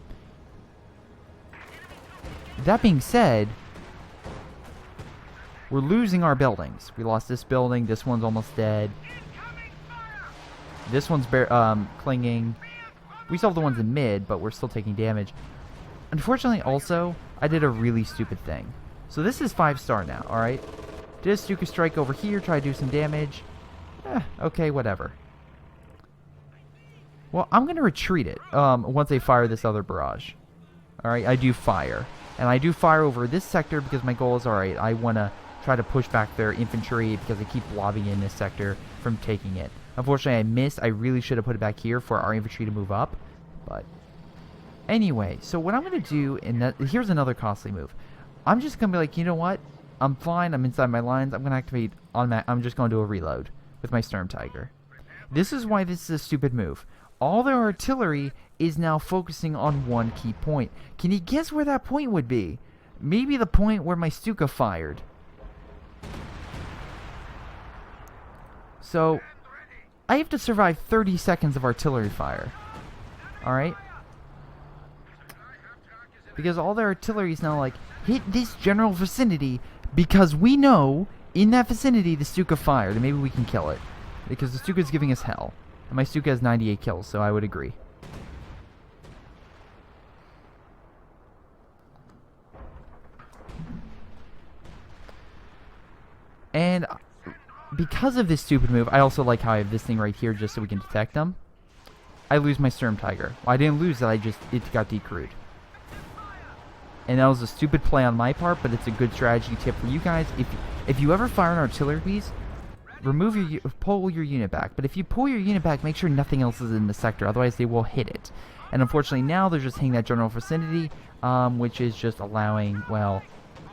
Speaker 1: That being said... We're losing our buildings. We lost this building. This one's almost dead. This one's clinging. We still have the ones in mid, but we're still taking damage. Unfortunately, also, I did a really stupid thing. So this is 5-star now, alright? Did a Stuka strike over here, try to do some damage. Okay, whatever. Well, I'm going to retreat it once they fire this other barrage. Alright, I do fire. And I do fire over this sector because my goal is, alright, I want to try to push back their infantry because they keep lobbing in this sector from taking it. Unfortunately, I missed. I really should have put it back here for our infantry to move up. But anyway, so what I'm going to do, and here's another costly move. I'm just going to be like, you know what? I'm fine. I'm inside my lines. I'm going to activate automatic. I'm just going to do a reload with my Sturm Tiger. This is why this is a stupid move. All their artillery is now focusing on one key point. Can you guess where that point would be? Maybe the point where my Stuka fired. So I have to survive 30 seconds of artillery fire. Alright? Because all their artillery is now like, hit this general vicinity because we know in that vicinity the Stuka fired and maybe we can kill it. Because the Stuka is giving us hell. And my Stuka has 98 kills, so I would agree. And because of this stupid move, I also like how I have this thing right here just so we can detect them. I lose my Sturm Tiger. Well, I didn't lose that, it got decrewed. And that was a stupid play on my part, but it's a good strategy tip for you guys. If you ever fire an artillery piece, pull your unit back. But if you pull your unit back, make sure nothing else is in the sector, otherwise they will hit it. And unfortunately now they're just hitting that general vicinity, which is just allowing, well,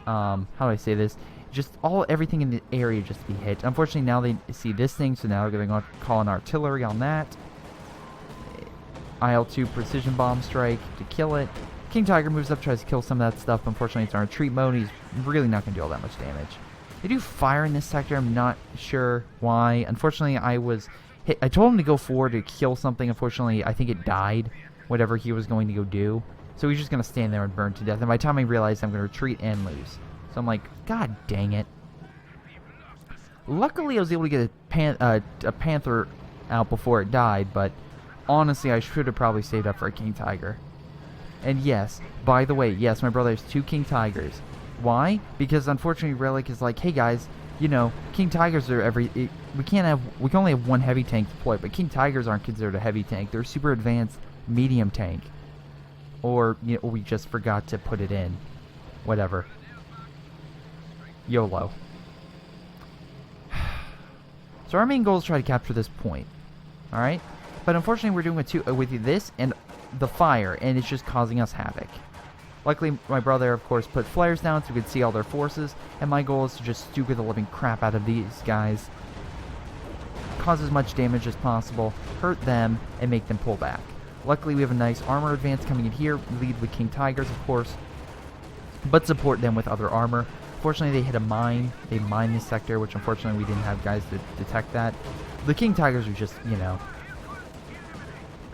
Speaker 1: how do I say this? Just everything in the area just to be hit. Unfortunately, now they see this thing, so now they're going to call an artillery on that. IL-2 precision bomb strike to kill it. King Tiger moves up, tries to kill some of that stuff. Unfortunately, it's on retreat mode. He's really not going to do all that much damage. They do fire in this sector. I'm not sure why. Unfortunately, I was hit. I told him to go forward to kill something. Unfortunately, I think it died, whatever he was going to go do. So he's just going to stand there and burn to death. And by the time I realized, I'm going to retreat and lose. So I'm like, God dang it. Luckily, I was able to get a Panther out before it died, but honestly, I should have probably saved up for a King Tiger. And yes, by the way, yes, my brother has 2 King Tigers. Why? Because unfortunately, Relic is like, hey guys, you know, King Tigers are we can only have 1 heavy tank deployed, but King Tigers aren't considered a heavy tank. They're a super advanced medium tank. Or, you know, we just forgot to put it in. Whatever. YOLO. So our main goal is to try to capture this point. Alright? But unfortunately we're doing with this and the fire, and it's just causing us havoc. Luckily, my brother, of course, put flares down so we could see all their forces, and my goal is to just Stuka the living crap out of these guys. Cause as much damage as possible, hurt them, and make them pull back. Luckily, we have a nice armor advance coming in here. Lead with King Tigers, of course, but support them with other armor. Fortunately, they hit a mine. They mined this sector, which unfortunately we didn't have guys to detect that. The King Tigers are just, you know,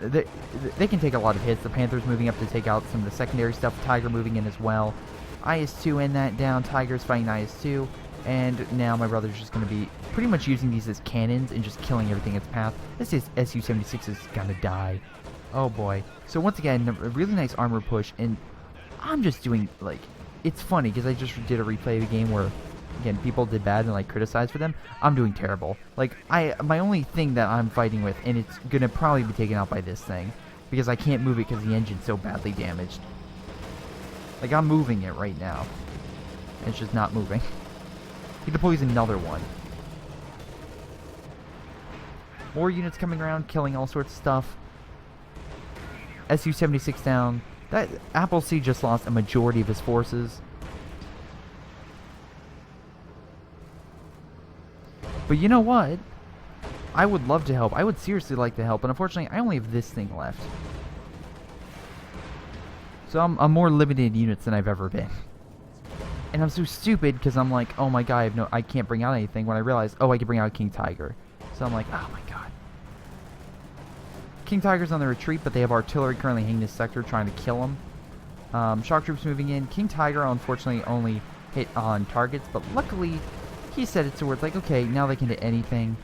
Speaker 1: they can take a lot of hits. The Panthers moving up to take out some of the secondary stuff. Tiger moving in as well. IS-2 in that down. Tigers fighting IS-2. And now my brother's just going to be pretty much using these as cannons and just killing everything in its path. This is Su-76 is going to die. Oh boy. So once again, a really nice armor push. And I'm just doing, like, it's funny because I just did a replay of a game where, again, people did bad and, like, criticized for them. I'm doing terrible. Like, my only thing that I'm fighting with, and it's going to probably be taken out by this thing, because I can't move it because the engine's so badly damaged. Like, I'm moving it right now. It's just not moving. He deploys another one. More units coming around, killing all sorts of stuff. Su-76 down. That Appleseed just lost a majority of his forces. But you know what? I would love to help. I would seriously like to help, but unfortunately, I only have this thing left. So I'm more limited in units than I've ever been. And I'm so stupid because I'm like, oh my god, I can't bring out anything. When I realize, oh, I can bring out King Tiger. So I'm like, oh my god. King Tiger's on the retreat, but they have artillery currently hitting this sector, trying to kill him. Shock troops moving in. King Tiger, unfortunately, only hit on targets, but luckily he set it so where it's like, okay, now they can hit anything.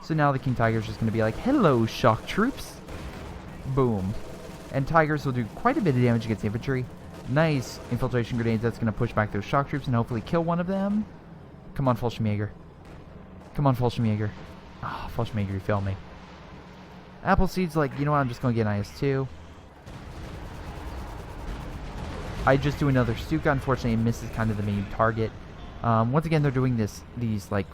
Speaker 1: So now the King Tiger's just going to be like, hello, shock troops. Boom. And Tigers will do quite a bit of damage against infantry. Nice infiltration grenades. That's going to push back those shock troops and hopefully kill one of them. Come on, Fallschirmjäger. Come on, Fallschirmjäger. Ah, oh, Fallschirmjäger, you failed me. Appleseed's like, you know what, I'm just going to get an IS-2. I just do another Stuka. Unfortunately, it misses kind of the main target. Once again, they're doing these like...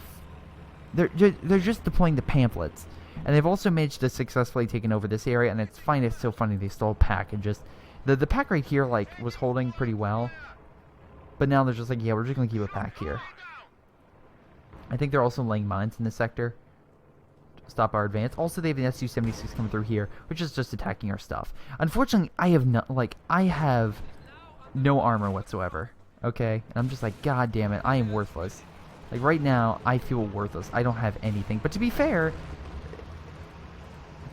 Speaker 1: They're just deploying the pamphlets. And they've also managed to successfully take over this area, and it's so funny, they stole a pack and just... The pack right here, like, was holding pretty well. But now they're just like, yeah, we're just going to keep a pack here. I think they're also laying mines in this sector. Stop our advance. Also, they have the Su-76 coming through here, which is just attacking our stuff. Unfortunately, I have no armor whatsoever. Okay? And I'm just like, god damn it, I am worthless. Like, right now, I feel worthless. I don't have anything. But to be fair,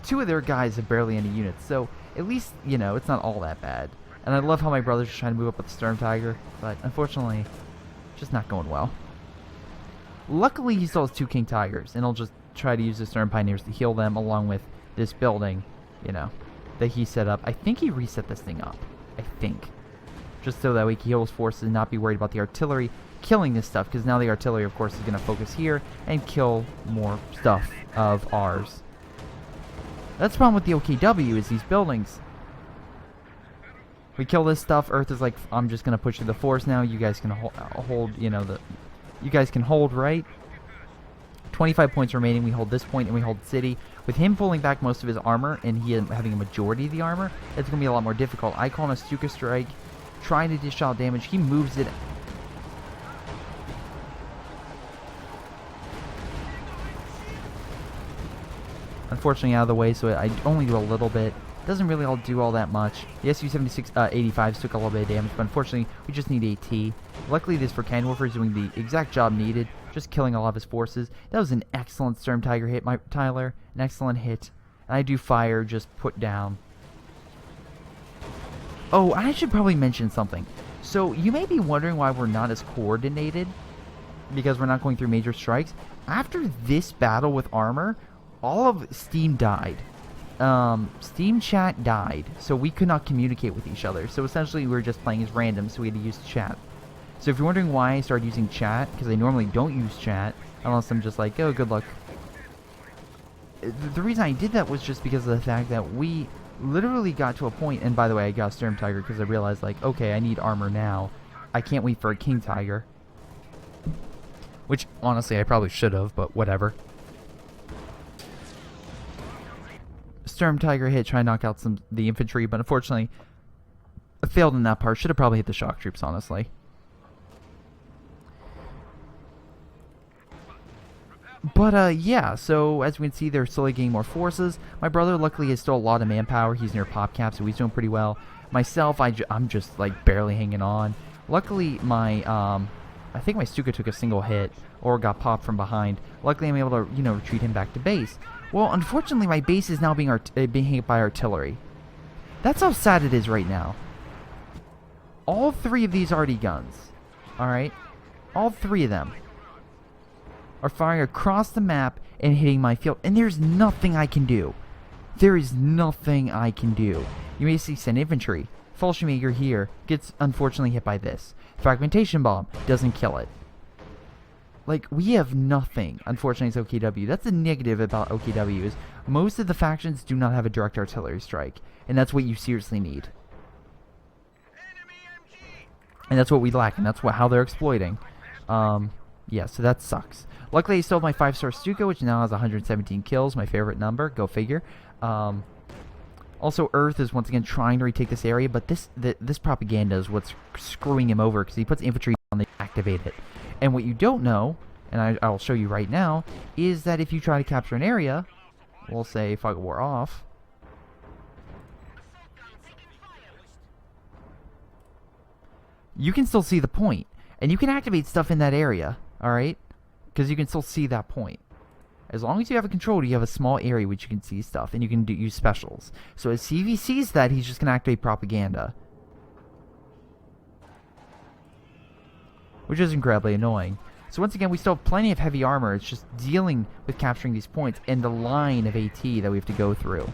Speaker 1: 2 of their guys have barely any units, so at least, you know, it's not all that bad. And I love how my brother's just trying to move up with the Sturm Tiger, but unfortunately, just not going well. Luckily, he still has 2 King Tigers, and he'll just try to use the Sturm Pioneers to heal them, along with this building, you know, that he set up. I think he reset this thing up. I think. Just so that we can heal his forces and not be worried about the artillery killing this stuff, because now the artillery, of course, is going to focus here and kill more stuff of ours. That's the problem with the OKW, is these buildings. We kill this stuff, Earth is like, I'm just going to push through the force now. You guys can hold, you know, you guys can hold, right? 25 points remaining. We hold this point and we hold city. With him pulling back most of his armor and he having a majority of the armor, it's going to be a lot more difficult. I call him a Stuka strike, trying to dish out damage. He moves it. Unfortunately out of the way, so I only do a little bit. Doesn't really do all that much. The Su-76 85s took a little bit of damage, but unfortunately we just need AT. Luckily this Furkan Warfare is doing the exact job needed, just killing a lot of his forces. That was an excellent Sturm Tiger hit, Tyler. An excellent hit. And I do fire, just put down. Oh, I should probably mention something. So you may be wondering why we're not as coordinated, because we're not going through major strikes. After this battle with armor, all of Steam died. Steam chat died, so we could not communicate with each other. So essentially we were just playing as random, so we had to use chat. So if you're wondering why I started using chat, because I normally don't use chat, unless I'm just like, oh, good luck. The reason I did that was just because of the fact that we literally got to a point, and by the way, I got a Sturm Tiger because I realized, like, okay, I need armor now. I can't wait for a King Tiger. Which, honestly, I probably should have, but whatever. Sturm Tiger hit, try to knock out the infantry, but unfortunately, I failed in that part. Should have probably hit the shock troops, honestly. But, yeah, so as we can see, they're slowly gaining more forces. My brother, luckily, has still a lot of manpower. He's near pop cap, so he's doing pretty well. Myself, I'm just, like, barely hanging on. Luckily, I think my Stuka took a single hit, or got popped from behind. Luckily, I'm able to, you know, retreat him back to base. Well, unfortunately, my base is now being hit by artillery. That's how sad it is right now. All 3 of these RD guns, alright? All 3 of them are firing across the map and hitting my field. And there's nothing I can do. There is nothing I can do. You may see send infantry. Fallschirmjäger here gets unfortunately hit by this. Fragmentation bomb doesn't kill it. Like, we have nothing, unfortunately, it's OKW. That's a negative about OKW, is most of the factions do not have a direct artillery strike. And that's what you seriously need. And that's what we lack, and that's how they're exploiting. Yeah, so that sucks. Luckily, I still have my 5-star Stuka, which now has 117 kills, my favorite number, go figure. Also, Earth is once again trying to retake this area, but this propaganda is what's screwing him over, because he puts infantry on, they activate it. And what you don't know, and I'll show you right now, is that if you try to capture an area, we'll say Fog of War off, you can still see the point. And you can activate stuff in that area, alright? Because you can still see that point. As long as you have it controlled, you have a small area which you can see stuff, and you can use specials. So as CV sees that, he's just going to activate propaganda. which is incredibly annoying. So once again, we still have plenty of heavy armor. It's just dealing with capturing these points and the line of AT that we have to go through.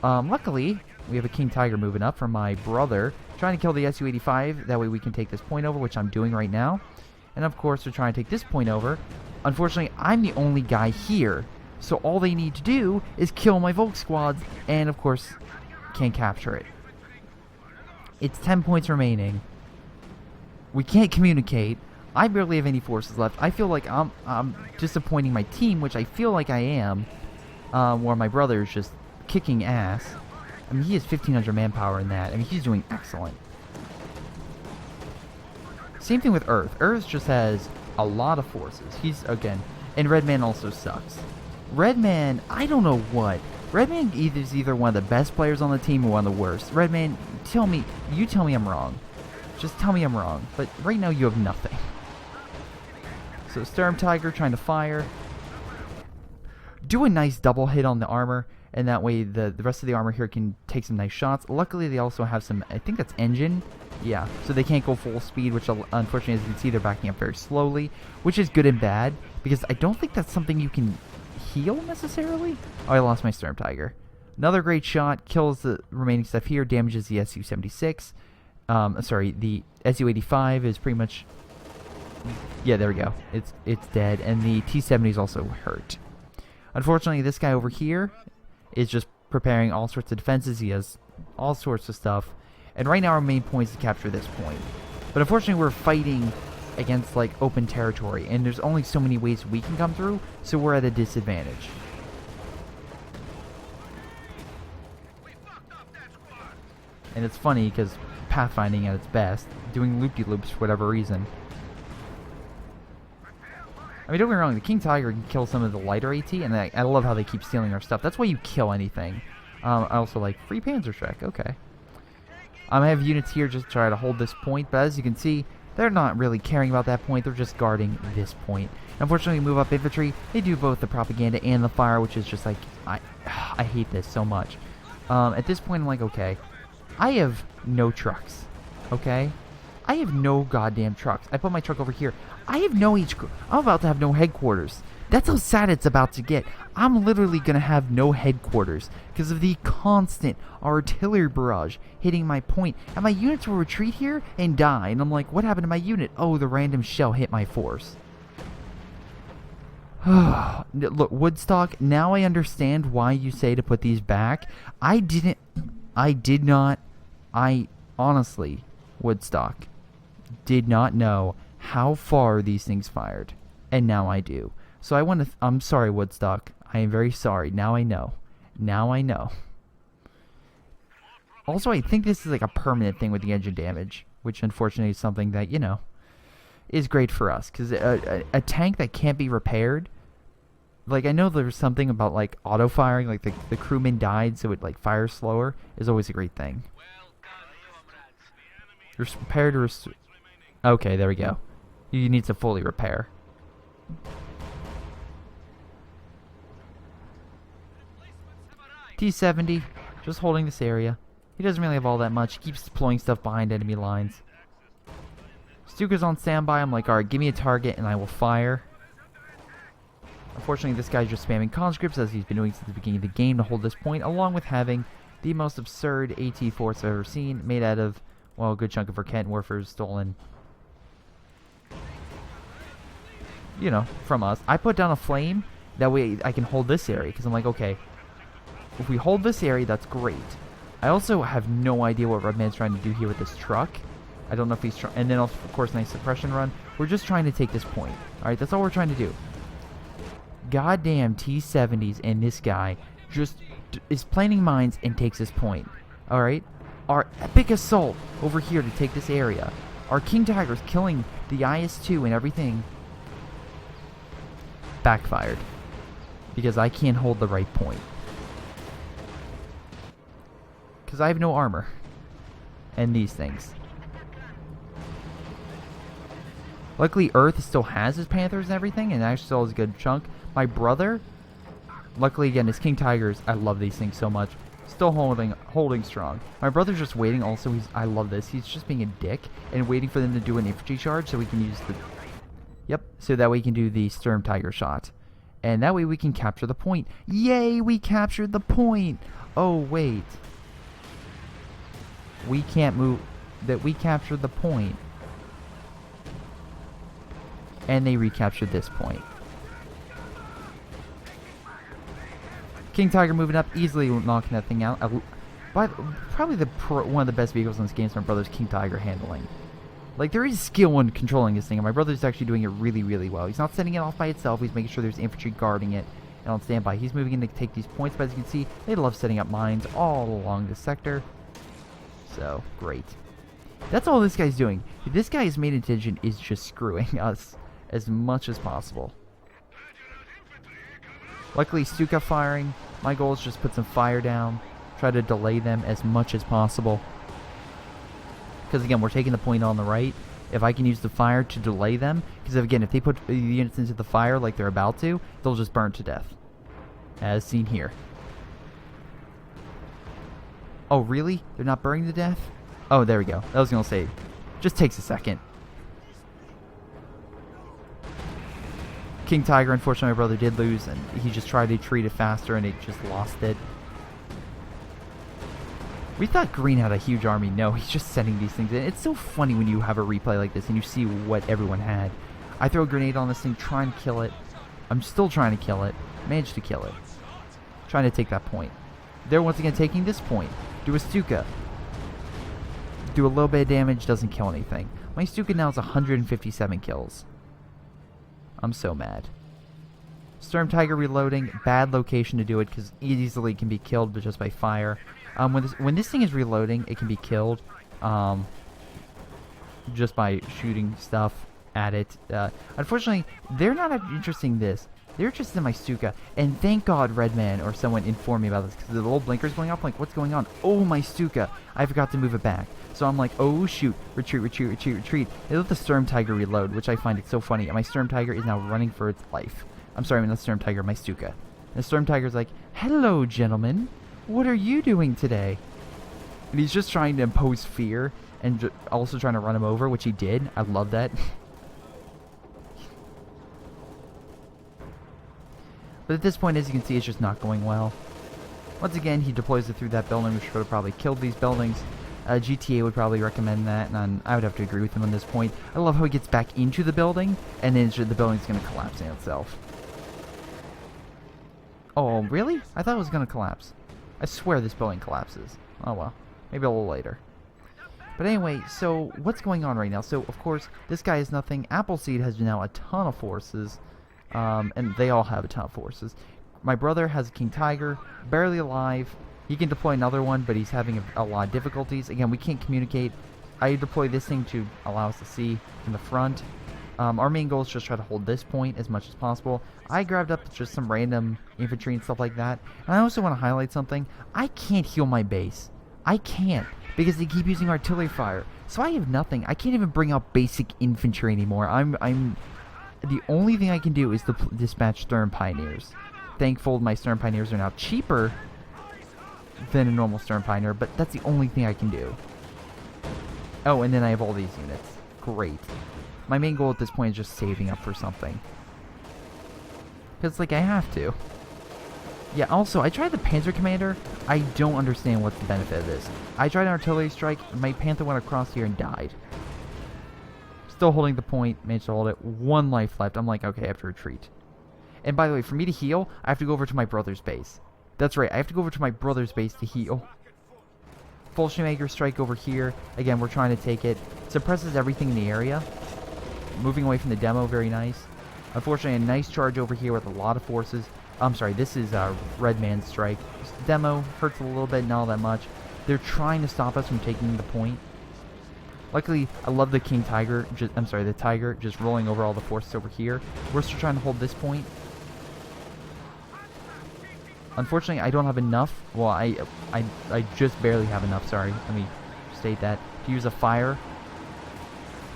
Speaker 1: Luckily, we have a King Tiger moving up from my brother, trying to kill the Su-85. That way we can take this point over, which I'm doing right now. And of course, they're trying to take this point over. Unfortunately, I'm the only guy here. So all they need to do is kill my Volk squads, and of course, can't capture it. It's 10 points remaining. We can't communicate. I barely have any forces left. I feel like I'm disappointing my team, which I feel like I am. Where my brother is just kicking ass. I mean, he has 1,500 manpower in that. I mean, he's doing excellent. Same thing with Earth. Earth just has a lot of forces. He's, again, and Redman also sucks. Redman, I don't know what. Redman is either one of the best players on the team or one of the worst. Redman, you tell me I'm wrong. Just tell me I'm wrong. But right now you have nothing. So Sturm Tiger trying to fire. Do a nice double hit on the armor, and that way the rest of the armor here can take some nice shots. Luckily, they also have some, I think that's engine. Yeah, so they can't go full speed, which unfortunately, as you can see, they're backing up very slowly, which is good and bad, because I don't think that's something you can heal necessarily. Oh, I lost my Sturm Tiger. Another great shot, kills the remaining stuff here, damages the Su-76. Sorry, the Su-85 is pretty much, yeah, there we go. It's dead, and the T-70 is also hurt. Unfortunately, this guy over here is just preparing all sorts of defenses. He has all sorts of stuff. And right now our main point is to capture this point. But unfortunately, we're fighting against, like, open territory. And there's only so many ways we can come through, so we're at a disadvantage. And it's funny, because pathfinding at its best, doing loop-de-loops for whatever reason. I mean, don't get me wrong, the King Tiger can kill some of the lighter AT, and I love how they keep stealing our stuff. That's why you kill anything. I also like free Panzerschreck, okay. I have units here just to try to hold this point, but as you can see, they're not really caring about that point, they're just guarding this point. Unfortunately, we move up infantry, they do both the propaganda and the fire, which is just like, I hate this so much. At this point, I'm like, okay, I have no trucks, okay? I have no goddamn trucks. I put my truck over here. I have no I'm about to have no headquarters. That's how sad it's about to get. I'm literally going to have no headquarters because of the constant artillery barrage hitting my point. And my units will retreat here and die. And I'm like, what happened to my unit? Oh, the random shell hit my force. Look, Woodstock, now I understand why you say to put these back. I honestly, Woodstock, did not know how far these things fired, and now I do. So I'm sorry, Woodstock. I am very sorry. Now I know. Now I know. Also, I think this is like a permanent thing with the engine damage, which unfortunately is something that, you know, is great for us. Because a tank that can't be repaired, like, I know there's something about, like, auto-firing, like the crewman died so it, like, fires slower, is always a great thing. Repair to okay, there we go. You need to fully repair. T-70, just holding this area. He doesn't really have all that much. He keeps deploying stuff behind enemy lines. Stuka's on standby. I'm like, alright, give me a target and I will fire. Unfortunately, this guy's just spamming conscripts as he's been doing since the beginning of the game to hold this point, along with having the most absurd AT force I've ever seen, made out of, well, a good chunk of Verkent warfare stolen, you know, from us. I put down a flame, that way I can hold this area, because I'm like, okay, if we hold this area, that's great. I also have no idea what Redman's trying to do here with this truck. I don't know if he's trying, and then also, of course, nice suppression run. We're just trying to take this point. Alright, that's all we're trying to do. Goddamn T-70s and this guy just is planting mines and takes this point. Alright? Our epic assault over here to take this area. Our King Tiger's killing the IS-2 and everything. Backfired. Because I can't hold the right point. Because I have no armor. And these things. Luckily, Earth still has his Panthers and everything, and actually still has a good chunk. My brother, luckily again, his King Tigers, I love these things so much. Still holding strong. My brother's just waiting. Also, I love this. He's just being a dick. and waiting for them to do an infantry charge so we can use the... Yep, so that way we can do the Sturm Tiger shot. And that way we can capture the point. Yay, we captured the point! Oh, wait. We can't move... That we captured the point. And they recaptured this point. King Tiger moving up, easily knocking that thing out. Probably one of the best vehicles in this game is my brother's King Tiger handling. Like, there is skill in controlling this thing, and my brother's actually doing it really, really well. He's not sending it off by itself. He's making sure there's infantry guarding it and on standby. He's moving in to take these points, but as you can see, they love setting up mines all along the sector. So, great. That's all this guy's doing. This guy's main intention is just screwing us as much as possible. Luckily, Stuka firing. My goal is just put some fire down. Try to delay them as much as possible. Because again, we're taking the point on the right. If I can use the fire to delay them, because again, if they put the units into the fire like they're about to, they'll just burn to death. As seen here. Oh, really? They're not burning to death? Oh, there we go. I was going to say, just takes a second. King Tiger, unfortunately, my brother did lose, and he just tried to treat it faster, and it just lost it. We thought Green had a huge army. No, he's just sending these things in. It's so funny when you have a replay like this, and you see what everyone had. I throw a grenade on this thing, try and kill it. I'm still trying to kill it. Managed to kill it. Trying to take that point. They're once again taking this point. Do a Stuka. Do a little bit of damage, doesn't kill anything. My Stuka now has 157 kills. I'm so mad. Sturm Tiger reloading. Bad location to do it because easily can be killed just by fire. When this thing is reloading, it can be killed just by shooting stuff at it. Unfortunately, they're not interested in this. They're interested in my Stuka. And thank God Redman or someone informed me about this because the little blinker's going off. I'm like, what's going on? Oh, my Stuka. I forgot to move it back. So I'm like, oh shoot, retreat, retreat, retreat, retreat. They let the Sturm Tiger reload, which I find it so funny. And my Sturm Tiger is now running for its life. I'm sorry, I mean not Sturm Tiger, my Stuka. And the Sturm Tiger's like, hello, gentlemen. What are you doing today? And he's just trying to impose fear and also trying to run him over, which he did. I love that. But at this point, as you can see, it's just not going well. Once again, he deploys it through that building, which would have probably killed these buildings. GTA would probably recommend that, and I would have to agree with him on this point. I love how he gets back into the building, and then the building's going to collapse in itself. Oh, really? I thought it was going to collapse. I swear this building collapses. Oh well, maybe a little later. But anyway, so what's going on right now? So, of course, this guy is nothing. Appleseed has now a ton of forces, and they all have a ton of forces. My brother has a King Tiger, barely alive. He can deploy another one, but he's having a lot of difficulties. Again, we can't communicate. I deploy this thing to allow us to see from the front. Our main goal is just try to hold this point as much as possible. I grabbed up just some random infantry and stuff like that. And I also want to highlight something. I can't heal my base. I can't, because they keep using artillery fire. So I have nothing. I can't even bring out basic infantry anymore. The only thing I can do is dispatch Sturm Pioneers. Thankful my Sturm Pioneers are now cheaper than a normal Sturm Pioneer, but that's the only thing I can do. Oh, and then I have all these units. Great. My main goal at this point is just saving up for something. Because, like, I have to. Yeah, also, I tried the Panzer Commander. I don't understand what's the benefit of this. I tried an artillery strike. My Panther went across here and died. Still holding the point. Managed to hold it. 1 life left. I'm like, okay, I have to retreat. And by the way, for me to heal, I have to go over to my brother's base. That's right, I have to go over to my brother's base to heal. Fallschirmjäger strike over here. Again, we're trying to take it. Suppresses everything in the area. Moving away from the demo, very nice. Unfortunately, a nice charge over here with a lot of forces. I'm sorry, this is Red Man's strike. Demo hurts a little bit, not all that much. They're trying to stop us from taking the point. Luckily, I love the King Tiger. The Tiger just rolling over all the forces over here. We're still trying to hold this point. Unfortunately, I don't have enough. Well, I just barely have enough, sorry. Let me state that. To use a fire.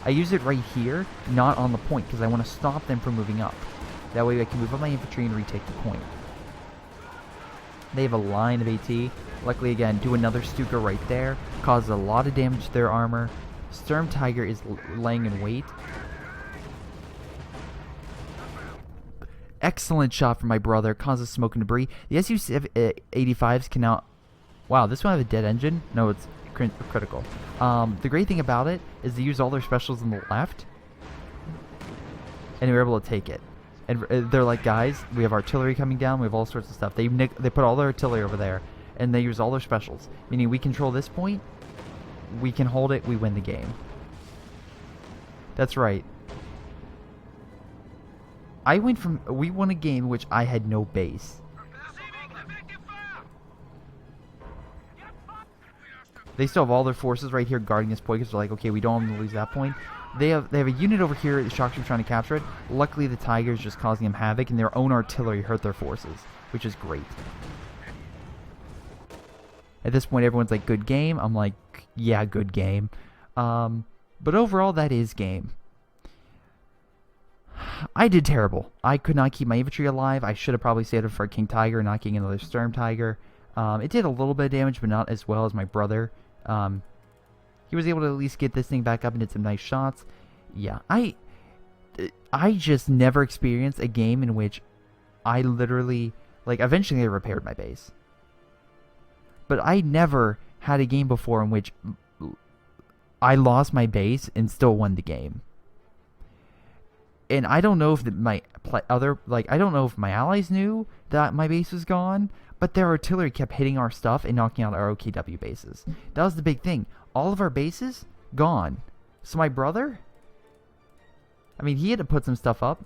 Speaker 1: I use it right here, not on the point, because I want to stop them from moving up. That way I can move up my infantry and retake the point. They have a line of AT. Luckily, again, do another Stuka right there. Causes a lot of damage to their armor. Sturm Tiger is laying in wait. Excellent shot from my brother. Causes smoke and debris. The Su-85s can now... Wow, this one have a dead engine? No, it's critical. The great thing about it is they use all their specials on the left. And they were able to take it. And they're like, guys, we have artillery coming down. We have all sorts of stuff. They put all their artillery over there. And they use all their specials. Meaning we control this point. We can hold it. We win the game. That's right. We won a game in which I had no base. They still have all their forces right here guarding this point because they're like, okay, we don't want to lose that point. They have a unit over here. The Shocktroopers trying to capture it. Luckily, the Tigers just causing them havoc, and their own artillery hurt their forces, which is great. At this point, everyone's like, good game. I'm like, yeah, good game. But overall, that is game. I did terrible. I could not keep my infantry alive. I should have probably saved it for a King Tiger, not getting another Sturm Tiger. It did a little bit of damage, but not as well as my brother. He was able to at least get this thing back up and did some nice shots. Yeah, I just never experienced a game in which I literally, like, eventually I repaired my base. But I never had a game before in which I lost my base and still won the game. And I don't know if I don't know if my allies knew that my base was gone, but their artillery kept hitting our stuff and knocking out our OKW bases. That was the big thing. All of our bases gone. So my brother, I mean, he had to put some stuff up,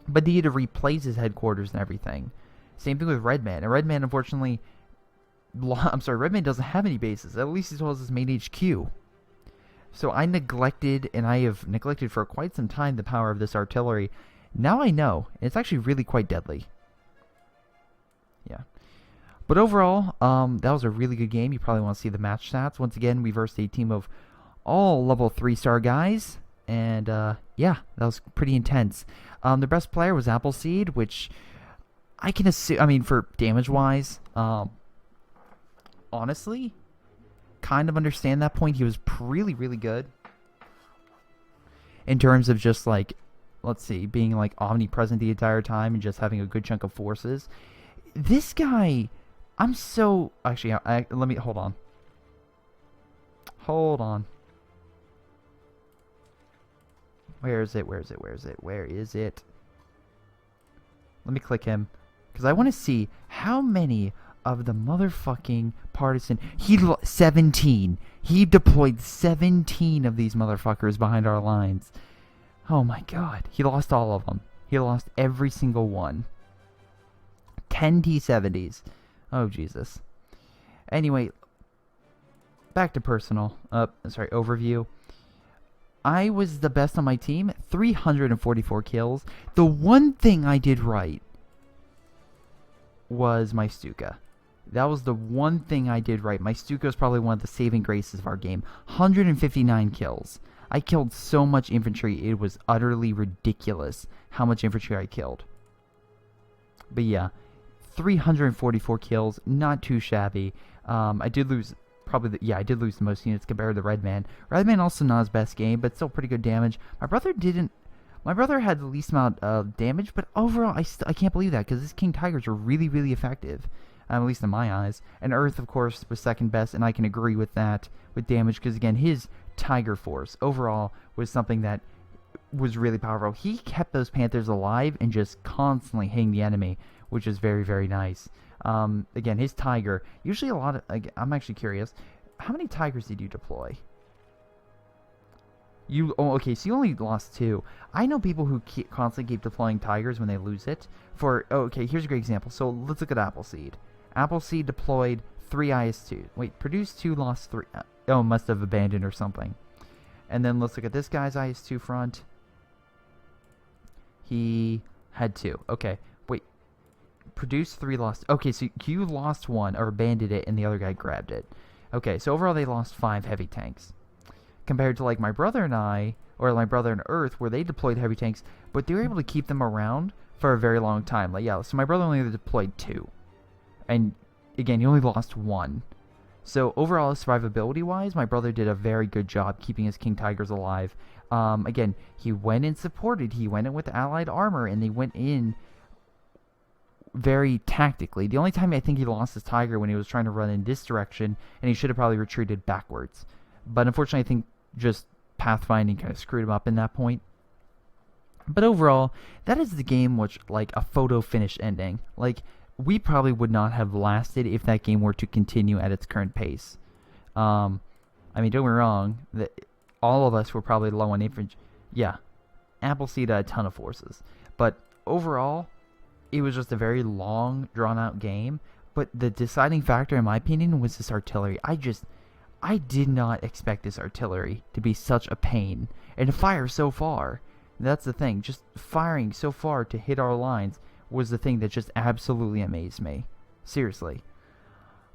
Speaker 1: but he had to replace his headquarters and everything. Same thing with Redman. And Redman, unfortunately, Redman doesn't have any bases. At least he still has his main HQ. So I neglected, and I have neglected for quite some time, the power of this artillery. Now I know. It's actually really quite deadly. Yeah. But overall, that was a really good game. You probably want to see the match stats. Once again, we versed a team of all level 3-star guys. And, yeah, that was pretty intense. The best player was Appleseed, which I can assume, I mean, for damage-wise, honestly, kind of understand that point. He was really, really good. In terms of just, like, let's see, being, like, omnipresent the entire time and just having a good chunk of forces. This guy... I'm so... Actually, let me... Hold on. Hold on. Where is it? Where is it? Where is it? Where is it? Let me click him. Because I want to see how many of the motherfucking partisan... 17. He deployed 17 of these motherfuckers behind our lines. Oh my god. He lost all of them. He lost every single one. 10 T-70s. Oh, Jesus. Anyway, back to personal. Overview. I was the best on my team. 344 kills. The one thing I did right was my Stuka. That was the one thing I did right. My Stuka is probably one of the saving graces of our game. 159 kills. I killed so much infantry, it was utterly ridiculous how much infantry I killed. But yeah. 344 kills, not too shabby. I did lose I did lose the most units compared to the Redman. Redman also not his best game, but still pretty good damage. My brother had the least amount of damage, but overall I can't believe that because his King Tigers were really, really effective, at least in my eyes. And Earth, of course, was second best, and I can agree with that with damage because again, his Tiger Force overall was something that was really powerful. He kept those Panthers alive and just constantly hitting the enemy, which is very, very nice. Again, his Tiger, usually a lot of... I'm actually curious, how many Tigers did you deploy? Okay, so you only lost 2. I know people who constantly keep deploying Tigers when they lose it. Okay, here's a great example. So let's look at Appleseed. Appleseed deployed 3 IS-2. Wait, produced 2, lost 3. Oh, must have abandoned or something. And then let's look at this guy's IS-2 front. He had 2. Okay. Produced 3, lost... Okay, so you lost 1, or abandoned it, and the other guy grabbed it. Okay, so overall they lost 5 heavy tanks. Compared to, like, my brother and I, or my brother and Earth, where they deployed heavy tanks, but they were able to keep them around for a very long time. Like, yeah, so my brother only deployed 2. And, again, he only lost 1. So overall, survivability-wise, my brother did a very good job keeping his king tigers alive. Again, he went in supported. He went in with allied armor, and they went in very tactically. The only time I think he lost his tiger when he was trying to run in this direction, and he should have probably retreated backwards. But unfortunately, I think just pathfinding kind of screwed him up in that point. But overall, that is the game which, like, a photo finish ending. Like, we probably would not have lasted if that game were to continue at its current pace. I mean, don't get me wrong, all of us were probably low on infantry. Yeah, Appleseed had a ton of forces. But overall, it was just a very long, drawn-out game. But the deciding factor, in my opinion, was this artillery. I did not expect this artillery to be such a pain and to fire so far. That's the thing. Just firing so far to hit our lines was the thing that just absolutely amazed me. Seriously.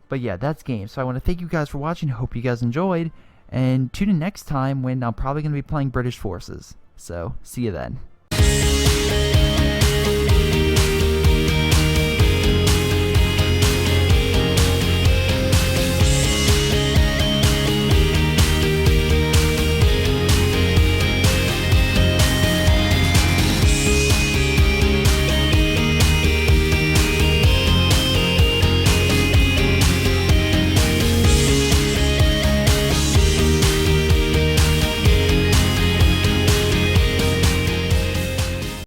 Speaker 1: But yeah, that's game. So I want to thank you guys for watching. Hope you guys enjoyed. And tune in next time when I'm probably going to be playing British forces. So, see you then.